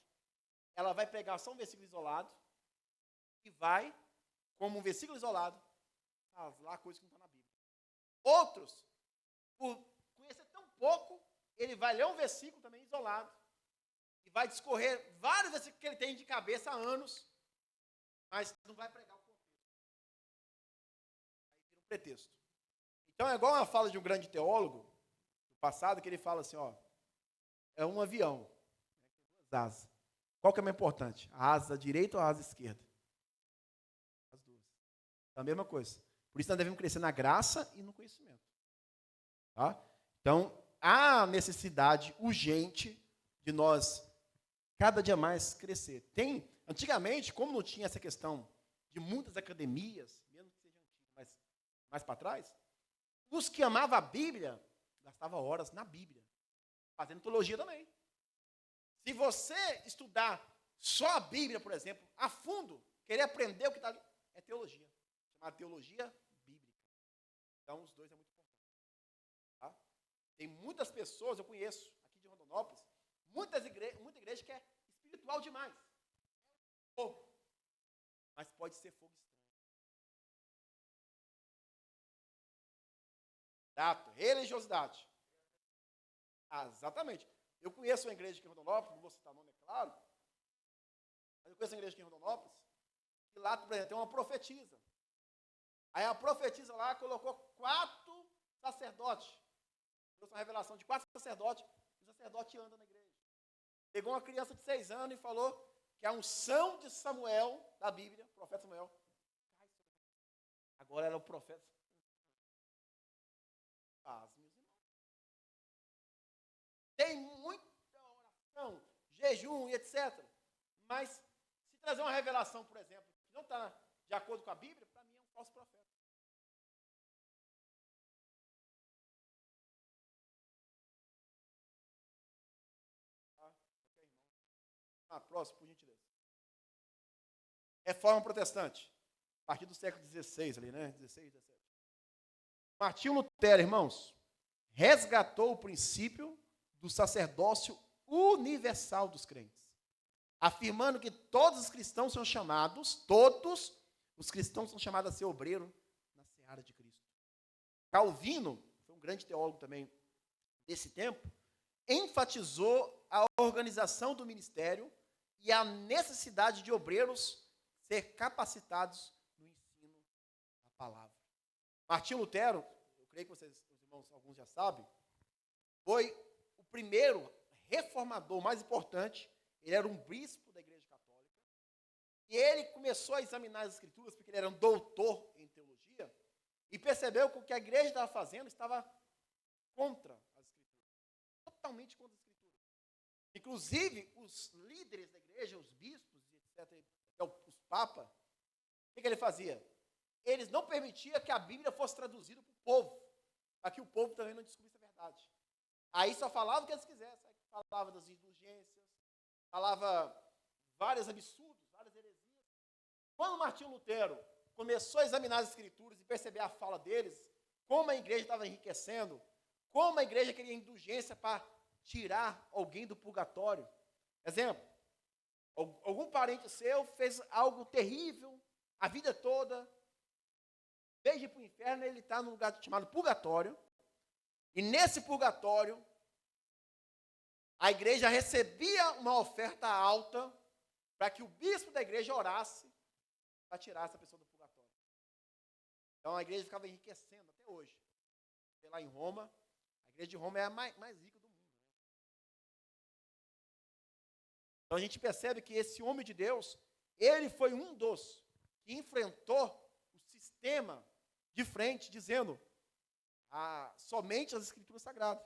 Ela vai pegar só um versículo isolado e vai, como um versículo isolado, falar coisas que não estão na Bíblia. Outros, por conhecer tão pouco, ele vai ler um versículo também isolado e vai discorrer vários versículos que ele tem de cabeça há anos, mas não vai pregar o contexto. Aí vira um pretexto. Então é igual uma fala de um grande teólogo do passado, que ele fala assim, é um avião, tem duas asas. Qual que é mais importante? A asa direita ou a asa esquerda? As duas. É a mesma coisa. Por isso nós devemos crescer na graça e no conhecimento. Tá? Então, há necessidade urgente de nós cada dia mais crescer. Antigamente, como não tinha essa questão de muitas academias, mesmo que sejam antigas, mas mais para trás, os que amavam a Bíblia, gastavam horas na Bíblia, fazendo teologia também. Se você estudar só a Bíblia, por exemplo, a fundo, querer aprender o que está ali, é teologia. Chamada teologia bíblica. Então, os dois é muito importante. Tá? Tem muitas pessoas, eu conheço, aqui de Rondonópolis, muita igreja que é espiritual demais. Fogo. Mas pode ser fogo estranho. Exato. Religiosidade. Exatamente. Eu conheço uma igreja aqui em Rondonópolis, não vou citar o nome, é claro, mas eu conheço uma igreja aqui em Rondonópolis, que lá, por exemplo, tem uma profetisa. Aí a profetisa lá colocou 4 sacerdotes. Trouxe uma revelação de 4 sacerdotes, e o sacerdote anda na igreja. Pegou uma criança de 6 anos e falou que a unção de Samuel, da Bíblia, o profeta Samuel, agora era o profeta. Meus irmãos. Tem muita oração, jejum e etc. Mas, se trazer uma revelação, por exemplo, que não está de acordo com a Bíblia, para mim é um falso profeta. Tá? Ok, irmão? Próximo, por gentileza. Reforma protestante. A partir do século XVI ali, né? 16, 17. Martinho Lutero, irmãos, resgatou o princípio do sacerdócio universal dos crentes, afirmando que todos os cristãos são chamados, todos os cristãos são chamados a ser obreiro na seara de Cristo. Calvino, foi um grande teólogo também desse tempo, enfatizou a organização do ministério e a necessidade de obreiros ser capacitados no ensino da palavra. Martinho Lutero, eu creio que vocês, os irmãos, alguns já sabem, foi o primeiro reformador mais importante. Ele era um bispo da Igreja Católica. E ele começou a examinar as Escrituras, porque ele era um doutor em teologia, e percebeu que o que a igreja estava fazendo estava contra as Escrituras. Totalmente contra as Escrituras. Inclusive, os líderes da igreja, os bispos, etc., os papas, o que ele fazia? Eles não permitiam que a Bíblia fosse traduzida para o povo, para que o povo também não descobrisse a verdade. Aí só falava o que eles quisessem. Falava das indulgências, falava vários absurdos, várias heresias. Quando Martinho Lutero começou a examinar as Escrituras e perceber a fala deles, como a igreja estava enriquecendo, como a igreja queria indulgência para tirar alguém do purgatório. Exemplo, algum parente seu fez algo terrível a vida toda, em vez de ir para o inferno, ele está num lugar chamado purgatório, e nesse purgatório, a igreja recebia uma oferta alta para que o bispo da igreja orasse para tirar essa pessoa do purgatório. Então a igreja ficava enriquecendo até hoje. Sei lá, em Roma, a igreja de Roma é a mais rica do mundo. Então a gente percebe que esse homem de Deus, ele foi um dos que enfrentou o sistema de frente, dizendo somente as Escrituras Sagradas.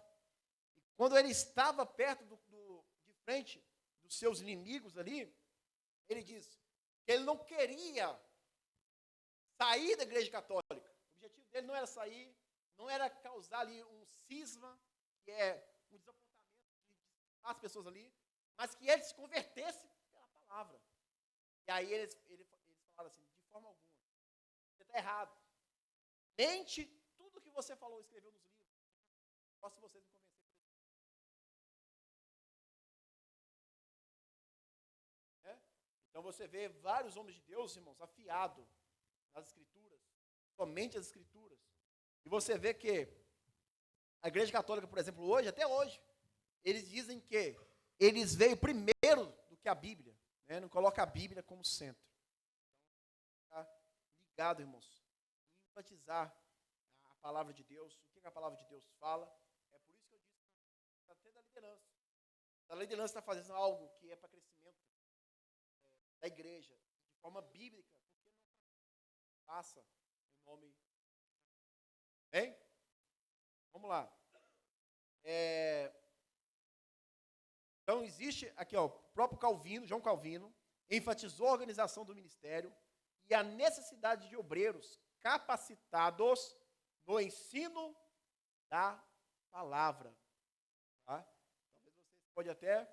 E quando ele estava perto de frente dos seus inimigos ali, ele disse que ele não queria sair da igreja católica. O objetivo dele não era sair, não era causar ali um cisma, que é um desapontamento de as pessoas ali, mas que ele se convertesse pela palavra. E aí eles falaram assim, de forma alguma, você está errado. Mente tudo que você falou, escreveu nos livros. Posso vocês me convencer por isso. Então você vê vários homens de Deus, irmãos, afiados nas Escrituras, somente as Escrituras. E você vê que a Igreja Católica, por exemplo, hoje, até hoje, eles dizem que eles veem primeiro do que a Bíblia, né? Não coloca a Bíblia como centro. Tá ligado, irmãos, em enfatizar a palavra de Deus, o que a palavra de Deus fala. É por isso que eu disse até da liderança. A liderança está fazendo algo que é para crescimento da igreja, de forma bíblica, porque não passa em nome. Bem? Vamos lá. Então, existe aqui, o próprio Calvino, João Calvino, enfatizou a organização do ministério e a necessidade de obreiros capacitados no ensino da palavra. Tá? Talvez vocês podem até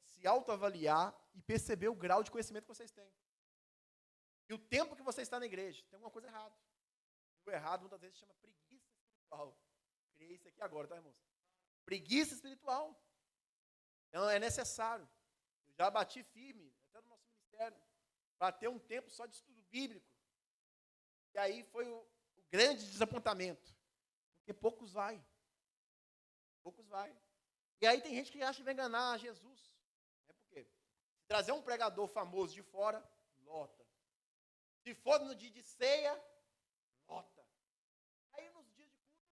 se autoavaliar e perceber o grau de conhecimento que vocês têm. E o tempo que você está na igreja. Tem alguma coisa errada. O errado, muitas vezes, chama preguiça espiritual. Criei isso aqui agora, tá, irmãos? Preguiça espiritual. Então, é necessário. Eu já bati firme, até no nosso ministério, para ter um tempo só de estudo bíblico. E aí foi o grande desapontamento. Porque poucos vai. Poucos vai. E aí tem gente que acha que vai enganar Jesus. Por quê? Se trazer um pregador famoso de fora, lota. Se for no dia de ceia, lota. Aí nos dias de culto,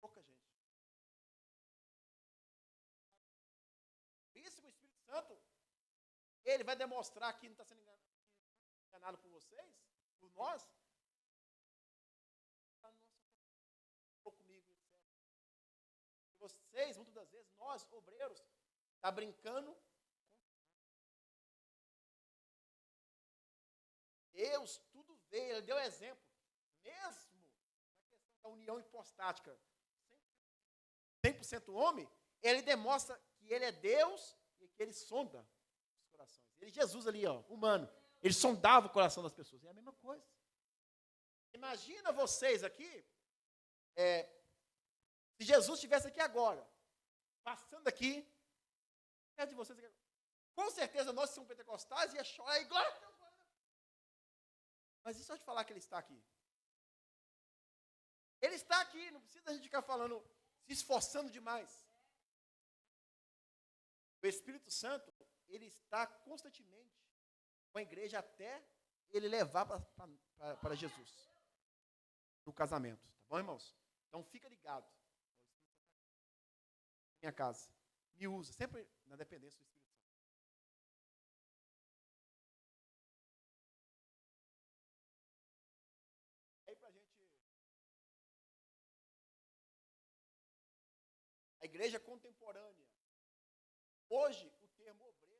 pouca gente. Isso, o Espírito Santo, ele vai demonstrar que não está sendo enganado por vocês, por nós. Comigo, etc. Vocês, muitas das vezes, nós, obreiros, está brincando. Deus tudo vê, ele deu exemplo. Mesmo na questão da união hipostática, 100% homem, ele demonstra que ele é Deus e que ele sonda os corações. Ele, Jesus ali, ó, humano, ele sondava o coração das pessoas. É a mesma coisa. Imagina vocês aqui, se Jesus estivesse aqui agora, passando aqui, perto de vocês aqui, com certeza nós, que somos pentecostais, ia chorar e glória a Deus. Mas isso só de falar que ele está aqui. Ele está aqui, não precisa a gente ficar falando, se esforçando demais. O Espírito Santo, ele está constantemente com a igreja até ele levar para Jesus. No casamento. Tá bom, irmãos? Então fica ligado. Minha casa. Me usa, sempre na dependência do Espírito Santo. Aí pra gente. A igreja contemporânea. Hoje, o termo obreiro.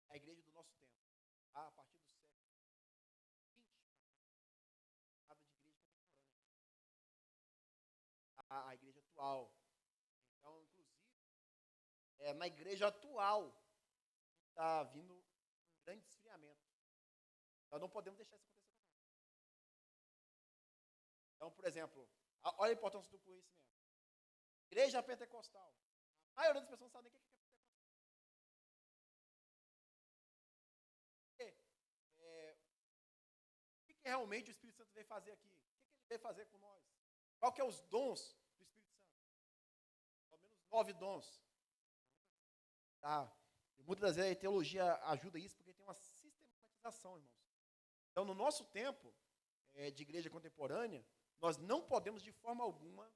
A igreja do nosso tempo, a partir do século XX, nada de igreja contemporânea. A igreja atual. Então, inclusive, na igreja atual está vindo um grande esfriamento. Nós não podemos deixar isso acontecer. Então, por exemplo, olha a importância do conhecimento. Igreja pentecostal. A maioria das pessoas não sabe nem o que é pentecostal. O que realmente o Espírito Santo veio fazer aqui? O que ele veio fazer com nós? Qual que é os dons do Espírito Santo? Pelo menos 9 dons. Tá? E muitas das vezes a teologia ajuda isso porque tem uma sistematização, irmãos. Então, no nosso tempo de igreja contemporânea, nós não podemos de forma alguma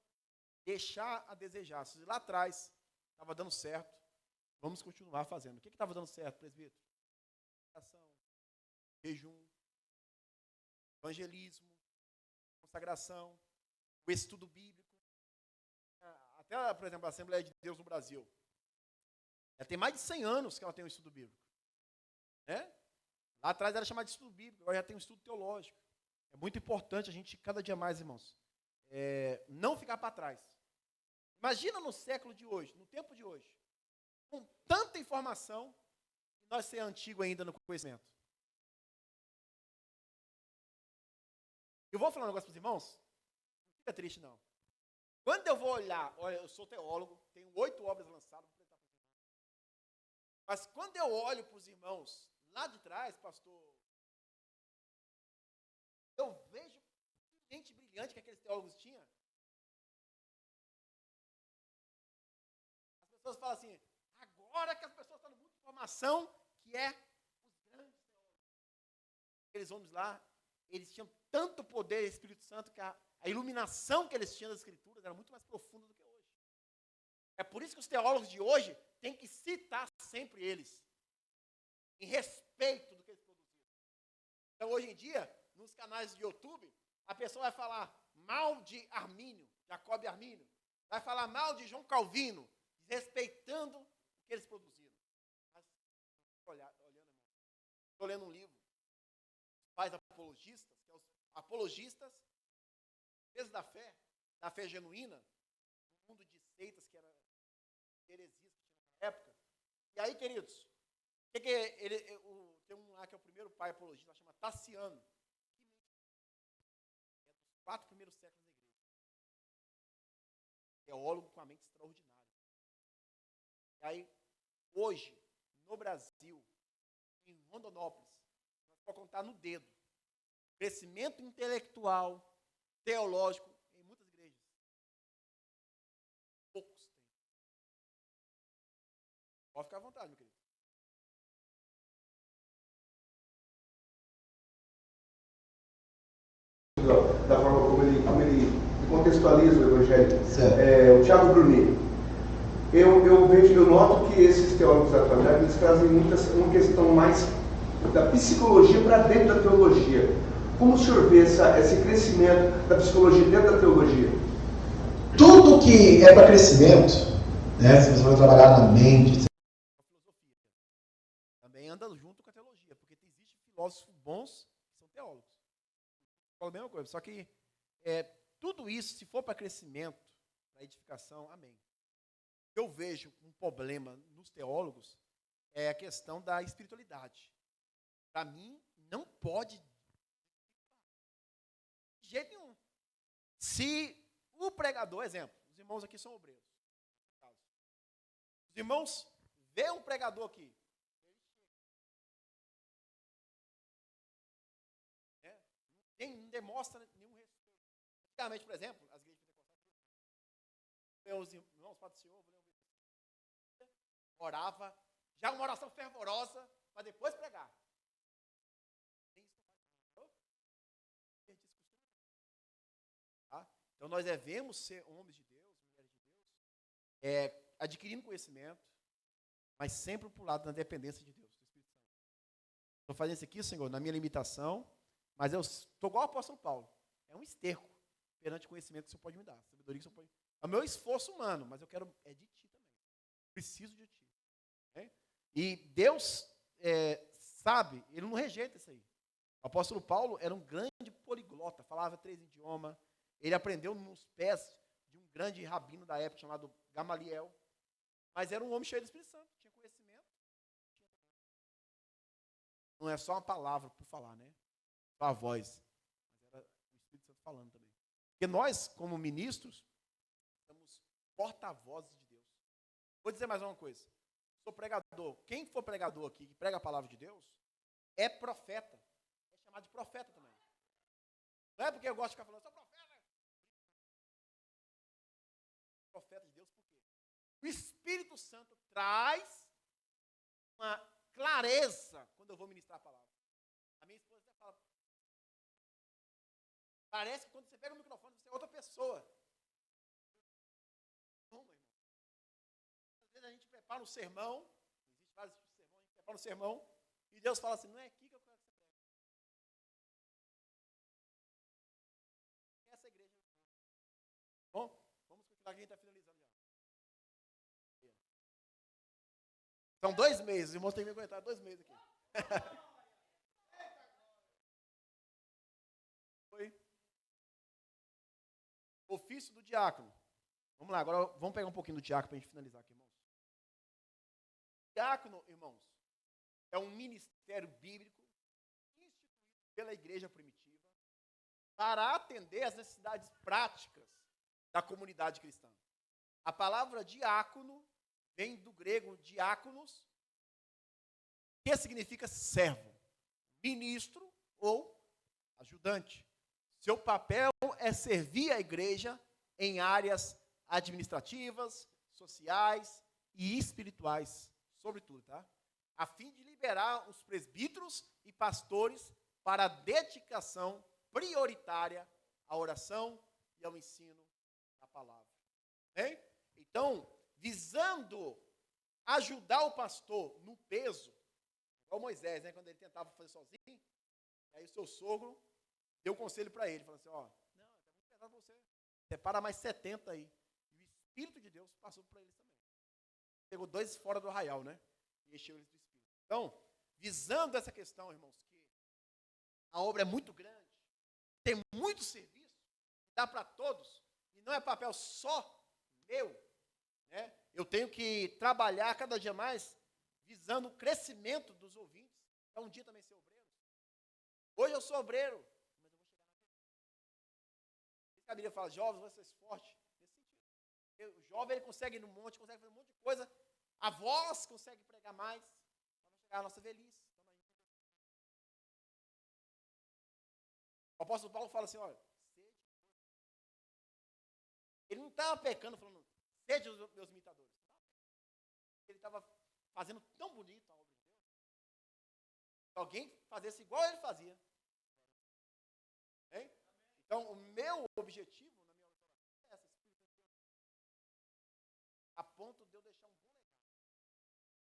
deixar a desejar. Se lá atrás estava dando certo, vamos continuar fazendo. O que estava dando certo, presbítero? Oração, jejum, evangelismo, consagração, o estudo bíblico. Até, por exemplo, a Assembleia de Deus no Brasil. Ela tem mais de 100 anos que ela tem um estudo bíblico. Né? Lá atrás era chamado de estudo bíblico, agora já tem um estudo teológico. É muito importante a gente, cada dia mais, irmãos, não ficar para trás. Imagina no século de hoje, no tempo de hoje, com tanta informação, e nós ser antigo ainda no conhecimento. Eu vou falar um negócio para os irmãos, não fica triste não. Quando eu vou olhar, olha, eu sou teólogo, tenho 8 obras lançadas, mas quando eu olho para os irmãos lá de trás, pastor, eu vejo que gente brilhante que aqueles teólogos tinham. As pessoas falam assim, agora que as pessoas estão dando muita informação, que é os grandes teólogos. Aqueles homens lá, eles tinham tanto poder, Espírito Santo, que a iluminação que eles tinham das Escrituras era muito mais profunda do que hoje. É por isso que os teólogos de hoje têm que citar sempre eles, em respeito do que eles produziram. Então, hoje em dia, nos canais de YouTube, a pessoa vai falar mal de Armínio, Jacob e Armínio. Vai falar mal de João Calvino, respeitando o que eles produziram. Mas, olhando, estou lendo um livro, pais apologistas, que é os apologistas, peso da fé genuína, no mundo de seitas que era heresias que tinha na época. E aí, queridos, tem um lá que é o primeiro pai apologista, chama Tassiano, que é dos 4 primeiros séculos da igreja. Teólogo com a mente extraordinária. E aí, hoje, no Brasil, em Rondonópolis, nós podemos contar no dedo, crescimento intelectual, teológico, em muitas igrejas. Poucos têm. Pode ficar à vontade, meu querido. Da forma como ele contextualiza o Evangelho. O Thiago Bruni. Eu noto que esses teólogos atuais, eles trazem uma questão mais da psicologia para dentro da teologia. Como o senhor vê esse crescimento da psicologia dentro da teologia? Tudo que é para crescimento, né, se você for trabalhar na mente... A filosofia também anda junto com a teologia, porque existem filósofos bons que são teólogos. Fala a mesma coisa, só que tudo isso, se for para crescimento, para edificação, amém. O que eu vejo um problema nos teólogos é a questão da espiritualidade. Para mim, não pode de jeito nenhum. Se o pregador, exemplo, os irmãos aqui são obreiros. Os irmãos veem um pregador aqui. Não demonstra nenhum respeito. Antigamente, por exemplo, as igrejas pentecostais, meus irmãos, Pai do Senhor, orava, já uma oração fervorosa, para depois pregar. Tá? Então, nós devemos ser homens de Deus, mulheres de Deus, adquirindo conhecimento, mas sempre para o lado da dependência de Deus, do Espírito Santo. Estou fazendo isso aqui, Senhor, na minha limitação, mas eu estou igual ao apóstolo Paulo. É um esterco perante o conhecimento que o Senhor pode me dar. Sabedoria que o Senhor pode... É o meu esforço humano, mas eu quero de ti também. Preciso de ti. Né? E Deus sabe, ele não rejeita isso aí. O apóstolo Paulo era um grande poliglota, falava 3 idiomas. Ele aprendeu nos pés de um grande rabino da época chamado Gamaliel. Mas era um homem cheio do Espírito Santo. Tinha conhecimento. Não é só uma palavra por falar, né? Só a voz. Mas era o Espírito Santo falando também. Porque nós, como ministros, somos porta-vozes de Deus. Vou dizer mais uma coisa. Sou pregador. Quem for pregador aqui, que prega a palavra de Deus, é profeta. É chamado de profeta também. Não é porque eu gosto de ficar falando, sou profeta. Profeta de Deus, por quê? O Espírito Santo traz uma clareza quando eu vou ministrar a palavra. A minha esposa até fala, parece que quando você pega o microfone, você é outra pessoa. Não, meu irmão. Às vezes a gente prepara um sermão, existe vários tipos de sermão, a gente prepara um sermão, e Deus fala assim, não é aqui que eu quero que você pregue. Essa igreja. Bom, vamos continuar, que a gente está finalizando já. São 2 meses, os irmãos têm que me aguentar 2 meses aqui. Foi. Ofício do diácono. Vamos lá, agora vamos pegar um pouquinho do diácono para a gente finalizar aqui, irmãos. Diácono, irmãos, é um ministério bíblico instituído pela igreja primitiva para atender às necessidades práticas da comunidade cristã. A palavra diácono vem do grego diáconos, que significa servo, ministro ou ajudante. Seu papel é servir a igreja em áreas administrativas, sociais e espirituais, sobretudo, tá? A fim de liberar os presbíteros e pastores para a dedicação prioritária à oração e ao ensino da palavra. Hein? Então, visando ajudar o pastor no peso, igual Moisés, né, quando ele tentava fazer sozinho, aí o seu sogro deu um conselho para ele, falou assim, ó, não, está muito para você. Separa mais 70 aí. E o Espírito de Deus passou para eles também. Pegou 2 fora do arraial, né? E encheu eles do Espírito. Então, visando essa questão, irmãos, que a obra é muito grande, tem muito serviço, dá para todos, e não é papel só meu, né? Eu tenho que trabalhar cada dia mais visando o crescimento dos ouvintes, para um dia também ser obreiro. Hoje eu sou obreiro, mas eu vou chegar na frente. A Bíblia fala, jovens, vão ser fortes, nesse sentido. O jovem, ele consegue ir no monte, consegue fazer um monte de coisa, a voz consegue pregar mais, para chegar à nossa velhice. O apóstolo Paulo fala assim, olha, sede. Ele não estava pecando, falando, sede os meus imitadores. Ele estava fazendo tão bonito a obra de Deus. Se alguém fazesse igual ele fazia. Hein? Então, o meu objetivo na minha oração é essa, a ponto de eu deixar um bom legado.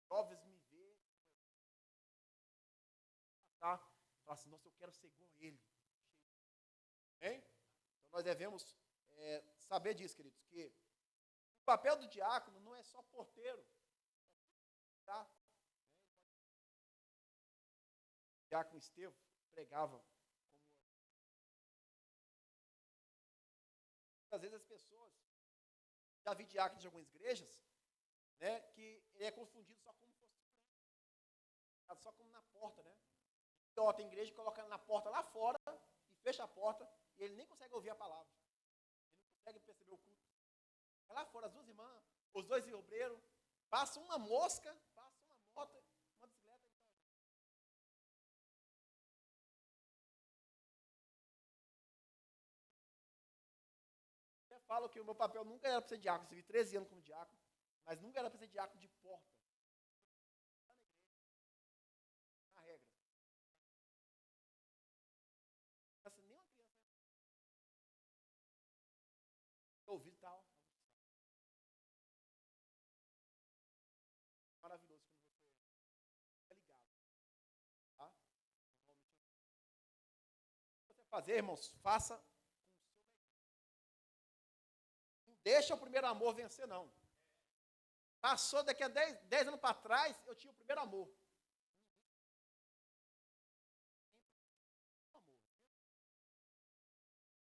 Jovens me ver, tá? Falar assim, nossa, eu quero ser igual a ele. Hein? Então, nós devemos saber disso, queridos, que o papel do diácono não é só porteiro. Tá? O diácono Estevão pregava como... Às vezes as pessoas, já vi diáconos de algumas igrejas, né, que ele é confundido só como fosse só como na porta, né? Então, tem igreja que coloca na porta lá fora e fecha a porta e ele nem consegue ouvir a palavra. Ele não consegue perceber o culto. É lá fora, as 2 irmãs, os 2 obreiros, passa uma mosca, passa uma moto, uma bicicleta. Eu falo que o meu papel nunca era para ser diácono. Eu servi 13 anos como diácono, mas nunca era para ser diácono de porta. Na regra. Assim, nem uma criança ouvido e tal. Maravilhoso quando você é ligado. Tá? Você fazer, irmãos, faça com o seu melhor. Não deixa o primeiro amor vencer, não. Passou daqui a 10 anos para trás, eu tinha o primeiro amor.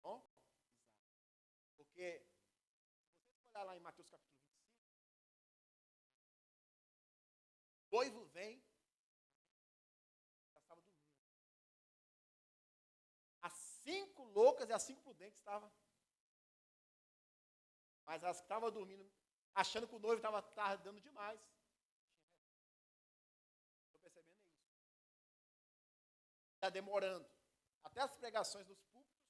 Bom? Porque, se você olhar lá em Mateus capítulo 25, o noivo vem, já estava dormindo. As 5 loucas e as 5 prudentes estavam. Mas as que estavam dormindo, achando que o noivo estava tardando demais. Estou percebendo isso. Está demorando. Até as pregações dos púlpitos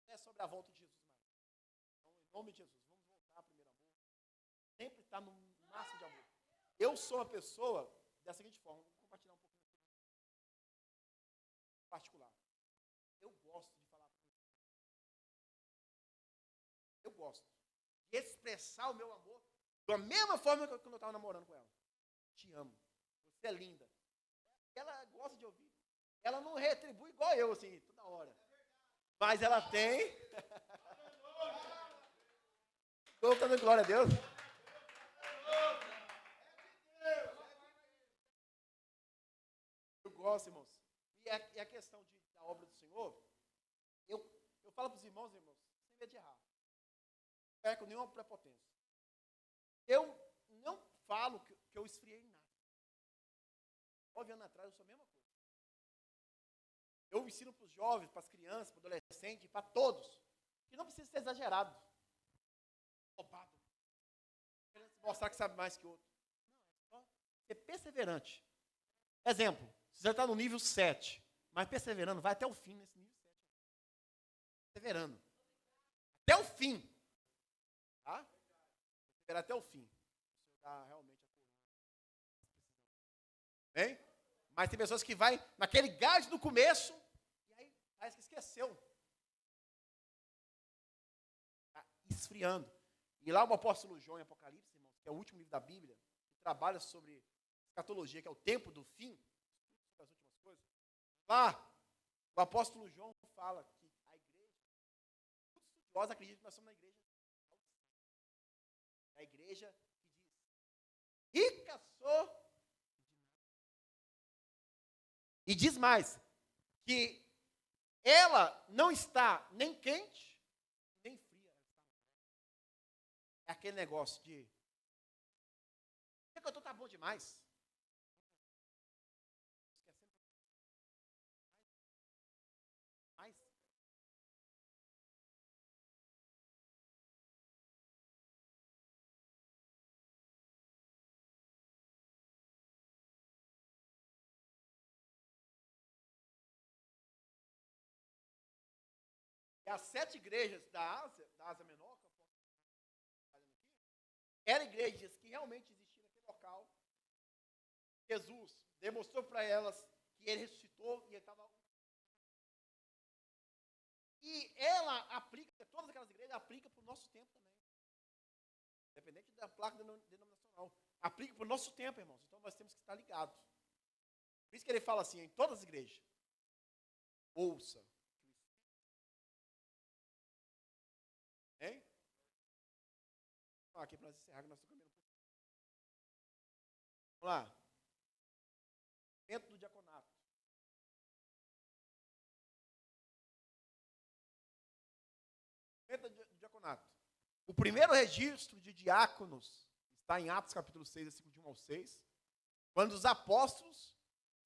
não é sobre a volta de Jesus mais. Então, em nome de Jesus, vamos voltar ao primeiro amor. Sempre está no máximo de amor. Eu sou uma pessoa da seguinte forma, vou compartilhar um pouquinho particular. Eu gosto de falar com você. Eu gosto de expressar o meu amor da mesma forma que eu estava namorando com ela. Te amo. Você é linda. Ela gosta de ouvir. Ela não retribui igual eu, assim, toda hora. Mas ela tem. Estou dando glória a Deus. Eu gosto, irmãos. E a questão da obra do Senhor, eu falo para os irmãos, sem medo de errar. Não perco nenhuma prepotência. Eu não falo que eu esfriei em nada. 9 anos atrás eu sou a mesma coisa. Eu ensino para os jovens, para as crianças, para os adolescentes, para todos, que não precisa ser exagerado. Roubado. Querendo mostrar que sabe mais que o outro. Não, é só ser perseverante. Exemplo, você já está no nível 7, mas perseverando, vai até o fim nesse nível 7. Perseverando. Até o fim. Tá? Perseverar até o fim. Você está realmente a correr. Bem? Mas tem pessoas que vai naquele gás do começo, e aí parece que esqueceu. Está esfriando. E lá o apóstolo João, em Apocalipse, irmãos, que é o último livro da Bíblia, que trabalha sobre escatologia, que é o tempo do fim, as últimas coisas. Lá, o apóstolo João fala que a igreja, nós acreditamos que nós somos na igreja. A igreja que diz, rica sou. E diz mais, que ela não está nem quente, nem fria. É aquele negócio de, o que eu estou tá bom demais. E as 7 igrejas da Ásia Menor, eram igrejas que realmente existiam naquele local. Jesus demonstrou para elas que ele ressuscitou e ele estava. E ela aplica, todas aquelas igrejas aplica para o nosso tempo também. Independente da placa denominacional. Aplica para o nosso tempo, irmãos. Então nós temos que estar ligados. Por isso que ele fala assim, em todas as igrejas. Ouça. Hein? Vamos aqui para nós encerrar, que nós estamos caminhando um pouquinho. Vamos lá. Dentro do diaconato. Dentro do diaconato. O primeiro registro de diáconos está em Atos capítulo 6, versículo de 1 ao 6, quando os apóstolos,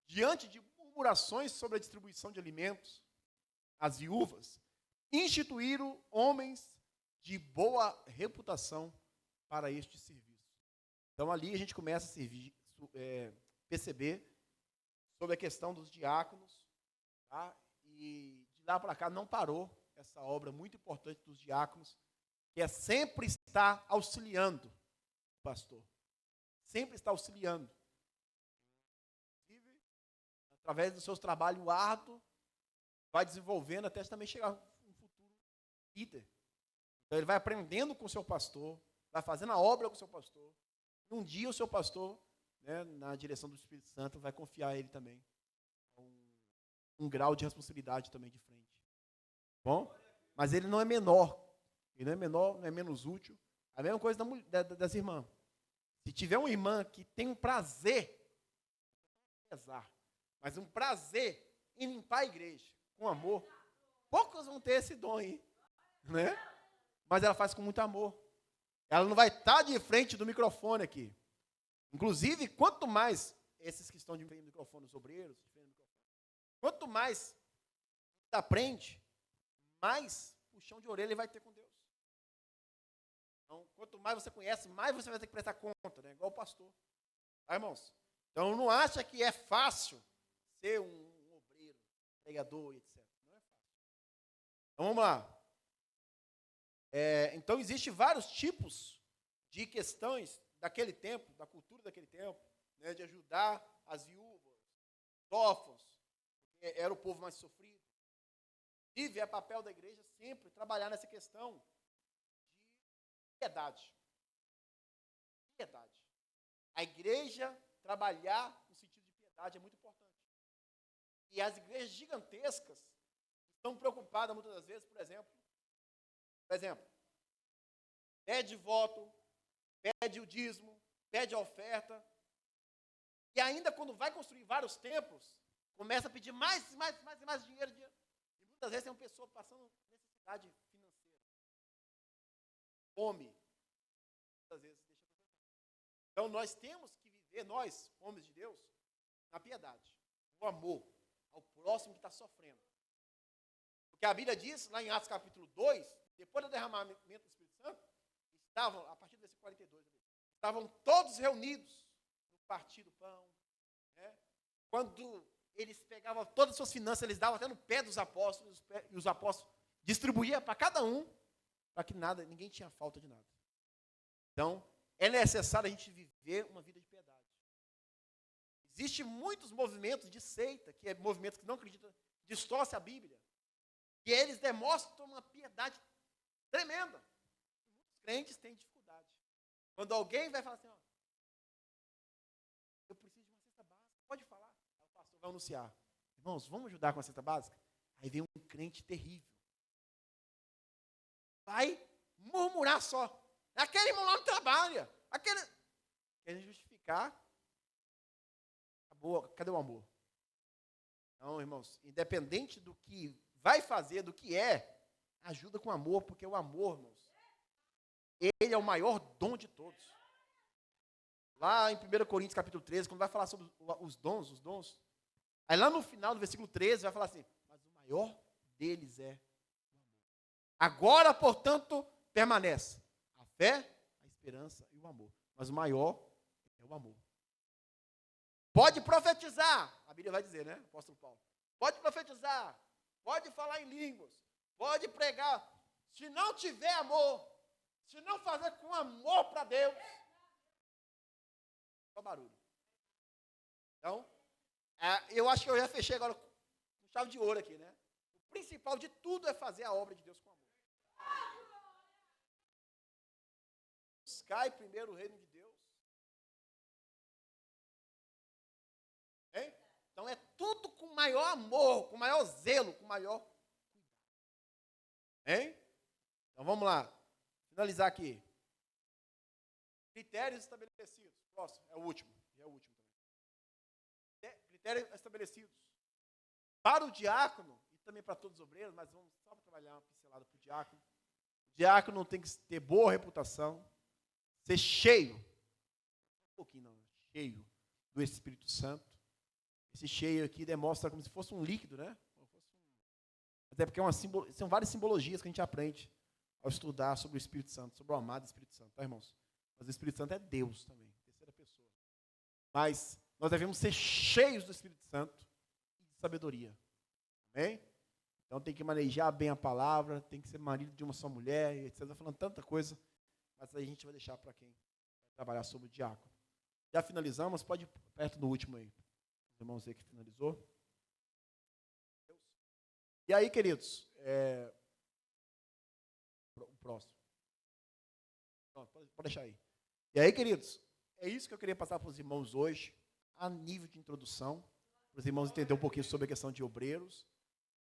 diante de murmurações sobre a distribuição de alimentos às viúvas, instituíram homens de boa reputação para este serviço. Então, ali a gente começa a perceber sobre a questão dos diáconos, tá? E de lá para cá não parou essa obra muito importante dos diáconos, que é sempre estar auxiliando o pastor. Sempre estar auxiliando. Inclusive, através dos seus trabalhos árduos, vai desenvolvendo até também chegar um futuro líder. Então, ele vai aprendendo com o seu pastor, vai fazendo a obra com o seu pastor. E um dia o seu pastor, né, na direção do Espírito Santo, vai confiar a ele também um grau de responsabilidade também de frente. Bom? Mas ele não é menor. Ele não é menor, não é menos útil. A mesma coisa das irmãs. Se tiver uma irmã que tem um prazer, mas um prazer em limpar a igreja, com amor, poucos vão ter esse dom aí, né? Mas ela faz com muito amor. Ela não vai estar de frente do microfone aqui. Inclusive, quanto mais esses que estão de frente do microfone, os obreiros, quanto mais aprende, mais puxão de orelha ele vai ter com Deus. Então, quanto mais você conhece, mais você vai ter que prestar conta, né? Igual o pastor. Tá, irmãos? Então, não acha que é fácil ser um obreiro, pregador, etc. Não é fácil. Então, vamos lá. Então, existem vários tipos de questões daquele tempo, da cultura daquele tempo, né, de ajudar as viúvas, os órfãos, porque era o povo mais sofrido. Inclusive, é papel da igreja sempre trabalhar nessa questão de piedade. Piedade. A igreja trabalhar no sentido de piedade é muito importante. E as igrejas gigantescas estão preocupadas muitas das vezes, por exemplo, pede voto, pede o dízimo, pede a oferta, e ainda quando vai construir vários templos, começa a pedir mais dinheiro. E muitas vezes tem uma pessoa passando necessidade financeira, fome. Muitas vezes deixa. Então nós temos que viver, nós, homens de Deus, na piedade, no amor ao próximo que está sofrendo. Porque a Bíblia diz, lá em Atos capítulo 2, depois do derramamento do Espírito Santo, estavam, a partir do versículo 42, estavam todos reunidos no partir do pão. Né? Quando eles pegavam todas as suas finanças, eles davam até no pé dos apóstolos, e os apóstolos distribuíam para cada um, para que ninguém tinha falta de nada. Então, é necessário a gente viver uma vida de piedade. Existem muitos movimentos de seita, que é movimentos que não acreditam, distorcem a Bíblia, e eles demonstram uma piedade tremenda. Muitos crentes têm dificuldade. Quando alguém vai falar assim, ó, eu preciso de uma cesta básica, pode falar. Aí o pastor vai anunciar, irmãos, vamos ajudar com a cesta básica? Aí vem um crente terrível. vai murmurar só. Aquele irmão lá não trabalha. Querem justificar. Acabou. Cadê o amor? Então, irmãos, independente do que vai fazer, do que ajuda com amor, porque o amor, irmãos, ele é o maior dom de todos. Lá em 1 Coríntios, capítulo 13, quando vai falar sobre os dons, aí lá no final do versículo 13, vai falar assim, mas o maior deles é o amor. Agora, portanto, permanece a fé, a esperança e o amor. Mas o maior é o amor. Pode profetizar, a Bíblia vai dizer, né, apóstolo Paulo? Pode profetizar, pode falar em línguas, pode pregar. Se não tiver amor, se não fazer com amor para Deus, só barulho. Então, eu acho que eu já fechei agora com chave de ouro aqui, né? O principal de tudo é fazer a obra de Deus com amor. Buscai primeiro o reino de Deus. Hein? Então é tudo com maior amor, com maior zelo, com maior cuidado. Hein? Então vamos lá. Finalizar aqui. Critérios estabelecidos. Próximo, é o último também. Critérios estabelecidos. Para o diácono, e também para todos os obreiros, mas vamos só trabalhar uma pincelada para o diácono. O diácono tem que ter boa reputação, ser cheio, cheio do Espírito Santo. Esse cheio aqui demonstra como se fosse um líquido, né? Até porque são várias simbologias que a gente aprende ao estudar sobre o Espírito Santo, sobre o amado Espírito Santo, tá, irmãos? Mas o Espírito Santo é Deus também, terceira pessoa. Mas nós devemos ser cheios do Espírito Santo e de sabedoria. Amém? Então tem que manejar bem a palavra, tem que ser marido de uma só mulher, etc. Está falando tanta coisa, mas aí a gente vai deixar para quem vai trabalhar sobre o diácono. Já finalizamos? Pode ir perto do último aí. Os irmãos aí que finalizou. E aí, queridos, o próximo. Pronto, pode deixar aí. E aí, queridos, é isso que eu queria passar para os irmãos hoje, a nível de introdução, para os irmãos entenderem um pouquinho sobre a questão de obreiros,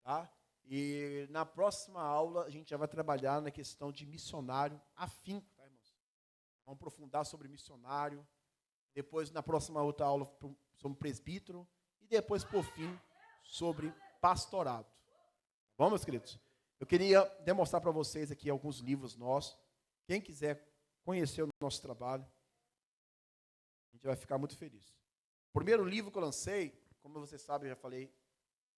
tá? E na próxima aula a gente já vai trabalhar na questão de missionário afinco, tá, irmãos? Vamos aprofundar sobre missionário, depois na próxima outra aula sobre presbítero e depois, por fim, sobre pastorado. Bom, meus queridos? Eu queria demonstrar para vocês aqui alguns livros nossos. Quem quiser conhecer o nosso trabalho, a gente vai ficar muito feliz. O primeiro livro que eu lancei, como você sabe, eu já falei,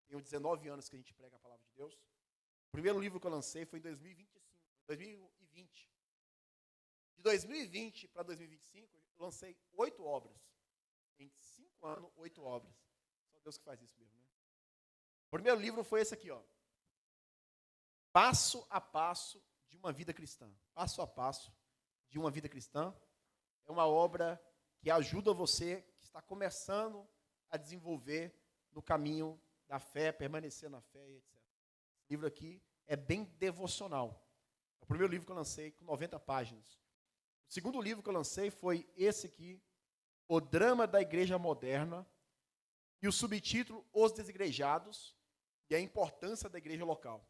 tenho 19 anos que a gente prega a palavra de Deus. O primeiro livro que eu lancei foi em 2020. De 2020 para 2025, eu lancei 8 obras. Em 5 anos, 8 obras. Só Deus que faz isso mesmo, né? O primeiro livro foi esse aqui, ó. Passo a passo de uma vida cristã. Passo a passo de uma vida cristã. É uma obra que ajuda você que está começando a desenvolver no caminho da fé, permanecer na fé, etc. Esse livro aqui é bem devocional. É o primeiro livro que eu lancei, com 90 páginas. O segundo livro que eu lancei foi esse aqui, O Drama da Igreja Moderna, e o subtítulo, Os Desigrejados e a Importância da Igreja Local.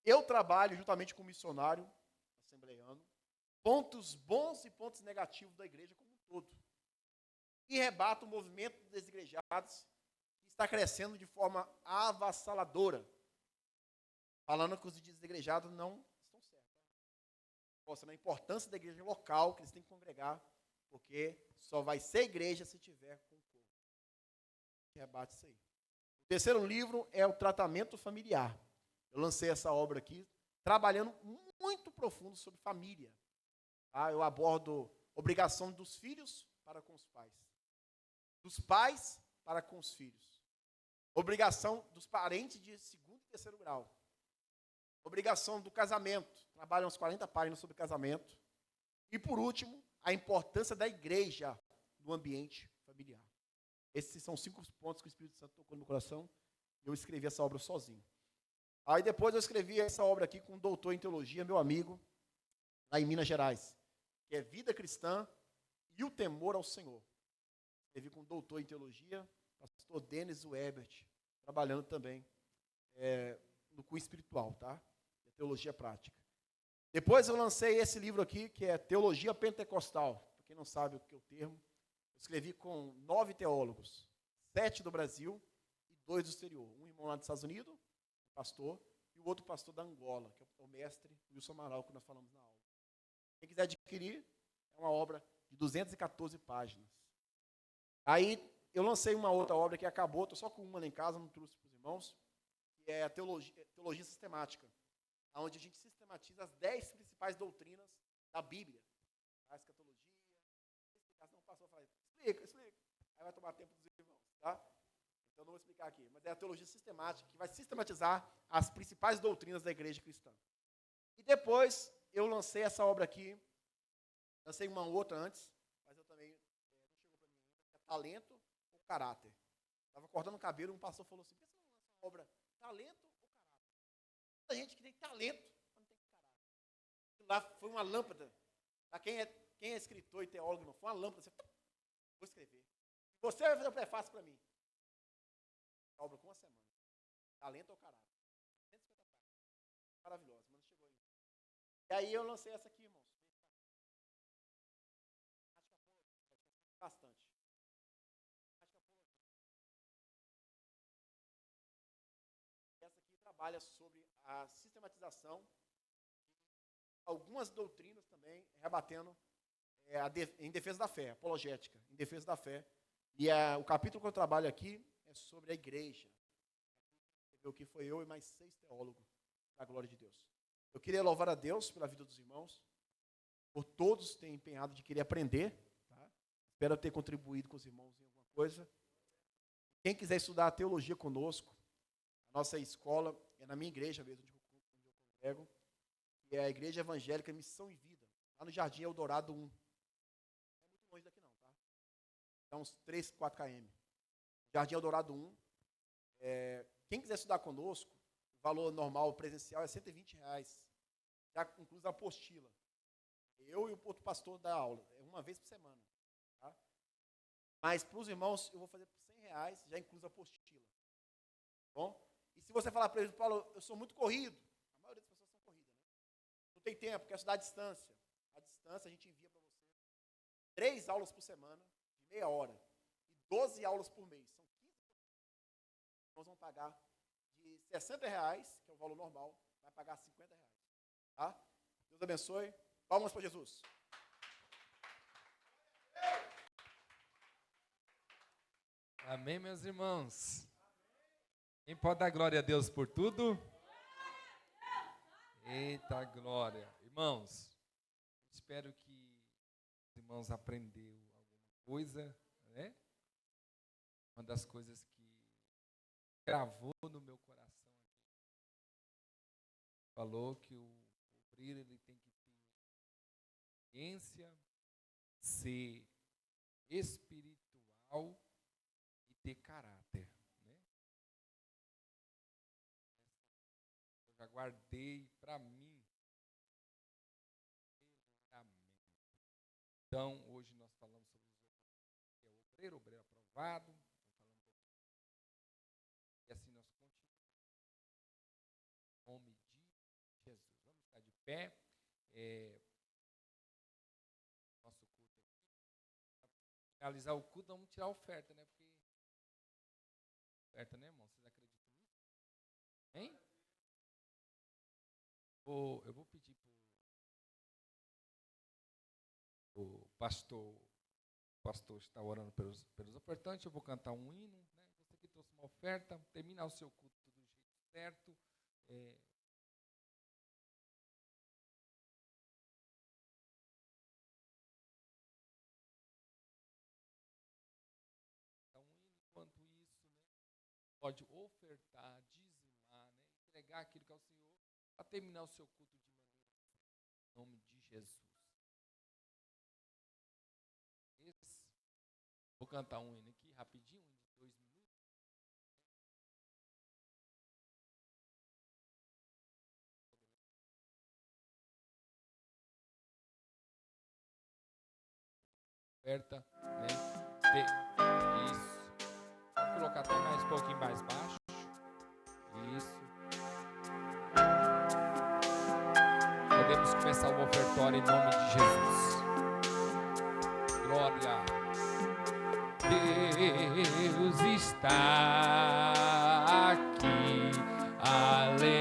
Eu trabalho juntamente com o missionário assembleiano, pontos bons e pontos negativos da igreja como um todo. E rebato o movimento dos desigrejados, que está crescendo de forma avassaladora, falando que os desigrejados não estão certos. Mostrando a importância da igreja local, que eles têm que congregar, porque só vai ser igreja se tiver com o corpo. Rebate isso aí. O terceiro livro é o Tratamento Familiar. Eu lancei essa obra aqui, trabalhando muito profundo sobre família. Tá? Eu abordo obrigação dos filhos para com os pais. Dos pais para com os filhos. Obrigação dos parentes de segundo e terceiro grau. Obrigação do casamento. Trabalho uns 40 páginas sobre casamento. E, por último, a importância da igreja no ambiente familiar. Esses são 5 pontos que o Espírito Santo tocou no meu coração. Eu escrevi essa obra sozinho. Aí depois eu escrevi essa obra aqui com um doutor em teologia, meu amigo, lá em Minas Gerais, que é Vida Cristã e o Temor ao Senhor. Escrevi com um doutor em teologia, pastor Denis Webert, trabalhando também no cunho espiritual, tá? Teologia prática. Depois eu lancei esse livro aqui, que é Teologia Pentecostal. Para quem não sabe o que é o termo, eu escrevi com 9 teólogos, 7 do Brasil e 2 do exterior. Um irmão lá dos Estados Unidos, pastor, e o outro pastor da Angola, que é o mestre Wilson Amaral, que nós falamos na aula. Quem quiser adquirir, é uma obra de 214 páginas. Aí eu lancei uma outra obra que acabou, estou só com uma lá em casa, não trouxe para os irmãos, que é a teologia sistemática, onde a gente sistematiza as 10 principais doutrinas da Bíblia. A escatologia, explicação, pastor fala, explica. Aí vai tomar tempo dos irmãos, tá? Então não vou explicar aqui, mas é a teologia sistemática, que vai sistematizar as principais doutrinas da igreja cristã. E depois eu lancei essa obra aqui, lancei uma outra antes, mas eu também, não chegou para mim ainda, é Talento ou Caráter. Estava cortando o cabelo, um pastor falou assim, por que você não lança uma obra Talento ou Caráter? Muita gente que tem talento, mas não tem caráter. Lá foi uma lâmpada. Para quem é escritor e teólogo, não foi uma lâmpada. Você, vou escrever. Você vai fazer o prefácio para mim. A obra com uma semana. Talento ou caráter. 150 páginas. Maravilhosa, mas não chegou ainda. E aí eu lancei essa aqui, irmãos. Bastante. Essa aqui trabalha sobre a sistematização de algumas doutrinas também, rebatendo em defesa da fé, apologética, em defesa da fé. E o capítulo que eu trabalho aqui é sobre a igreja. O que foi eu e mais 6 teólogos, da glória de Deus. Eu queria louvar a Deus pela vida dos irmãos, por todos terem empenhado de querer aprender. Tá? Espero ter contribuído com os irmãos em alguma coisa. Quem quiser estudar a teologia conosco, a nossa escola é na minha igreja mesmo, onde eu congrego, que é a Igreja Evangélica Missão e Vida, lá no Jardim Eldorado 1. Não é muito longe daqui não, tá? Dá uns 3, 4 km. Jardim Eldorado 1. Quem quiser estudar conosco, o valor normal presencial é R$120, já inclui a apostila. Eu e o outro pastor da aula, é uma vez por semana. Tá? Mas para os irmãos, eu vou fazer por R$100, já inclui a apostila. Bom? E se você falar para eles, Paulo, eu sou muito corrido, a maioria das pessoas são corridas, né? Não tem tempo, quer estudar à distância. À distância a gente envia para você 3 aulas por semana, de meia hora, e 12 aulas por mês. São 15. Nós vamos pagar de R$60, que é o valor normal, vai pagar R$50. Tá? Deus abençoe. Palmas para Jesus. Amém, meus irmãos? Quem pode dar glória a Deus por tudo? Eita glória. Irmãos, espero que os irmãos aprenderam alguma coisa, né? Uma das coisas que gravou no meu coração aqui. Falou que o obreiro ele tem que ter ciência, ser espiritual e ter caráter. Já guardei para mim. Amém. Então, hoje nós falamos sobre o obreiro aprovado. E assim nós continuamos. Em nome de Jesus. Vamos estar de pé. Nosso culto aqui. Para finalizar o culto, vamos tirar a oferta, né? Porque oferta, né, irmão? Vocês acreditam nisso? Hein? Eu vou pedir para o pastor está orando pelos ofertantes, eu vou cantar um hino, né? Você que trouxe uma oferta, terminar o seu culto do jeito certo. Então, um hino, enquanto isso, né? Pode ofertar, dizimar, né? Entregar aquilo que é o Senhor, para terminar o seu culto de maneira certa. Em nome de Jesus. Vou cantar um hino aqui, rapidinho, um de 2 minutos. Oferta, né? Isso. Vou colocar até mais um pouquinho mais baixo. Isso. Podemos começar o ofertório em nome de Jesus. Glória. Deus está aqui, aleluia,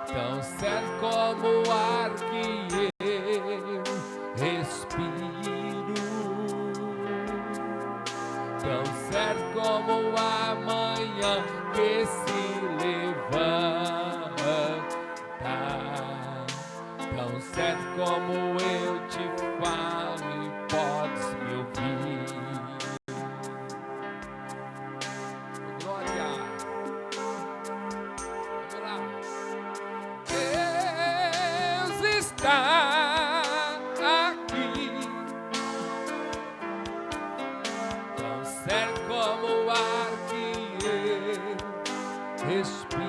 tão certo como o ar que eu respiro, tão certo como a manhã que se levanta, tão certo como eu te falo e podes me ouvir. Glória. Vamos lá. Deus está aqui, tão certo como o ar que eu respiro,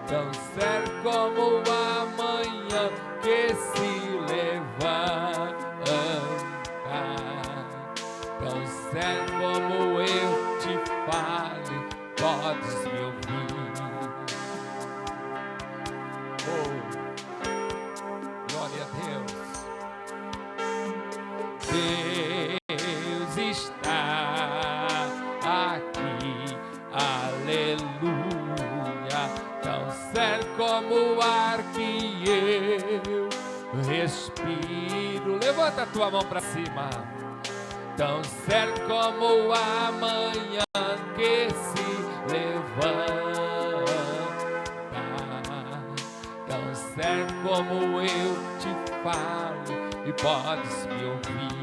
tão certo como a manhã que se levanta, tão certo como eu te falo, podes me ouvir. Oh, glória a Deus. Deus está aqui, aleluia, tão certo como o ar que eu respiro. Levanta a tua mão para cima. Tão certo como a manhã que se levanta, tão certo como eu te falo e podes me ouvir.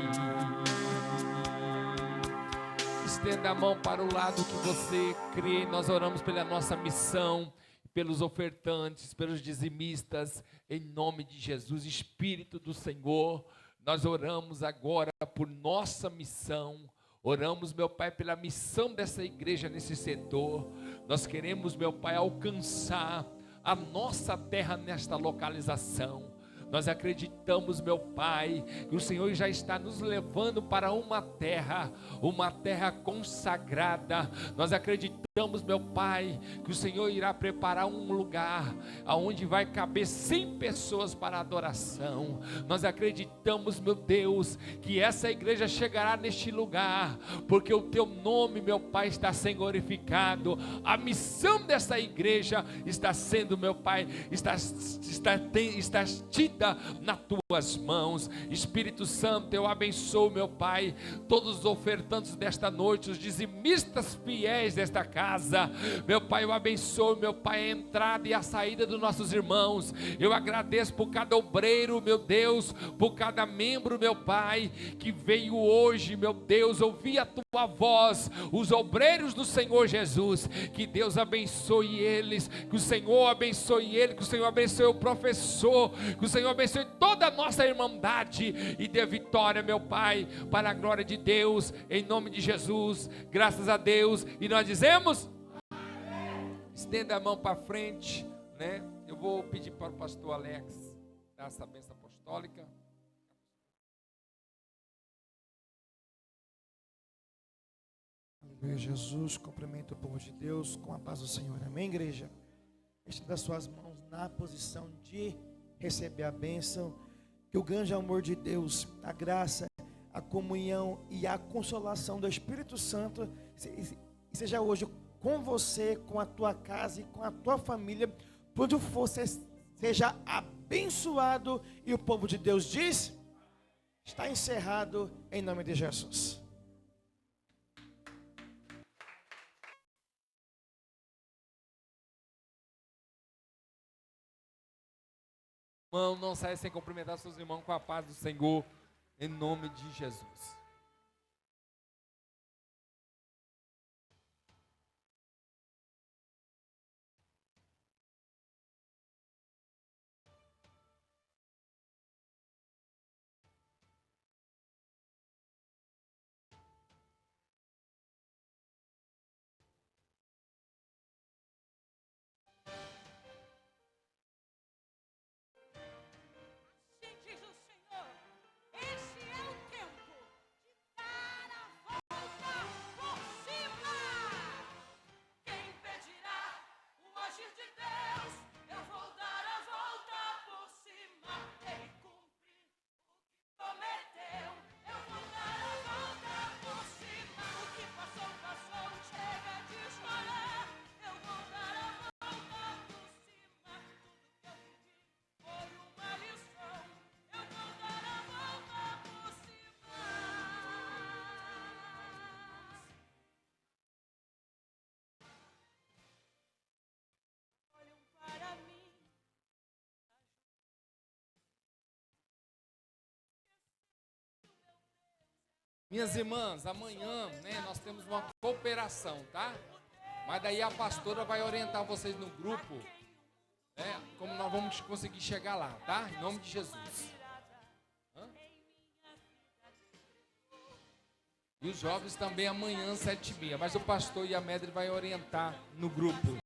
Estenda a mão para o lado que você crê. Nós oramos pela nossa missão, pelos ofertantes, pelos dizimistas, em nome de Jesus. Espírito do Senhor, nós oramos agora por nossa missão. Oramos, meu Pai, pela missão dessa igreja nesse setor. Nós queremos, meu Pai, alcançar a nossa terra nesta localização. Nós acreditamos, meu Pai, que o Senhor já está nos levando para uma terra consagrada. Nós acreditamos, meu Pai, que o Senhor irá preparar um lugar aonde vai caber 100 pessoas para adoração. Nós acreditamos, meu Deus, que essa igreja chegará neste lugar, porque o Teu nome, meu Pai, está sendo glorificado. A missão dessa igreja está sendo, meu Pai, está tida nas tuas mãos. Espírito Santo, eu abençoo, meu Pai, todos os ofertantes desta noite, os dizimistas fiéis desta casa. Meu Pai, eu abençoo, meu Pai, a entrada e a saída dos nossos irmãos. Eu agradeço por cada obreiro, meu Deus, por cada membro, meu Pai, que veio hoje, meu Deus, ouvir a tua voz, os obreiros do Senhor Jesus. Que Deus abençoe eles, que o Senhor abençoe ele, que o Senhor abençoe o professor, que o Senhor abençoe toda a nossa irmandade e dê vitória, meu Pai, para a glória de Deus, em nome de Jesus. Graças a Deus. E nós dizemos amém. Estenda a mão para frente, né? Eu vou pedir para o pastor Alex dar essa bênção apostólica. Aleluia, Jesus, cumprimento o povo de Deus com a paz do Senhor. Amém, igreja? Estenda as suas mãos na posição de receber a bênção. Que o grande amor de Deus, a graça, a comunhão e a consolação do Espírito Santo seja hoje com você, com a tua casa e com a tua família. Por onde for, seja abençoado. E o povo de Deus diz: está encerrado em nome de Jesus. Irmão, não saia sem cumprimentar seus irmãos com a paz do Senhor, em nome de Jesus. Minhas irmãs, amanhã, né, nós temos uma cooperação, tá? Mas daí a pastora vai orientar vocês no grupo, né, como nós vamos conseguir chegar lá, tá? Em nome de Jesus. E os jovens também amanhã, 7h30. Mas o pastor e a Medre vai orientar no grupo.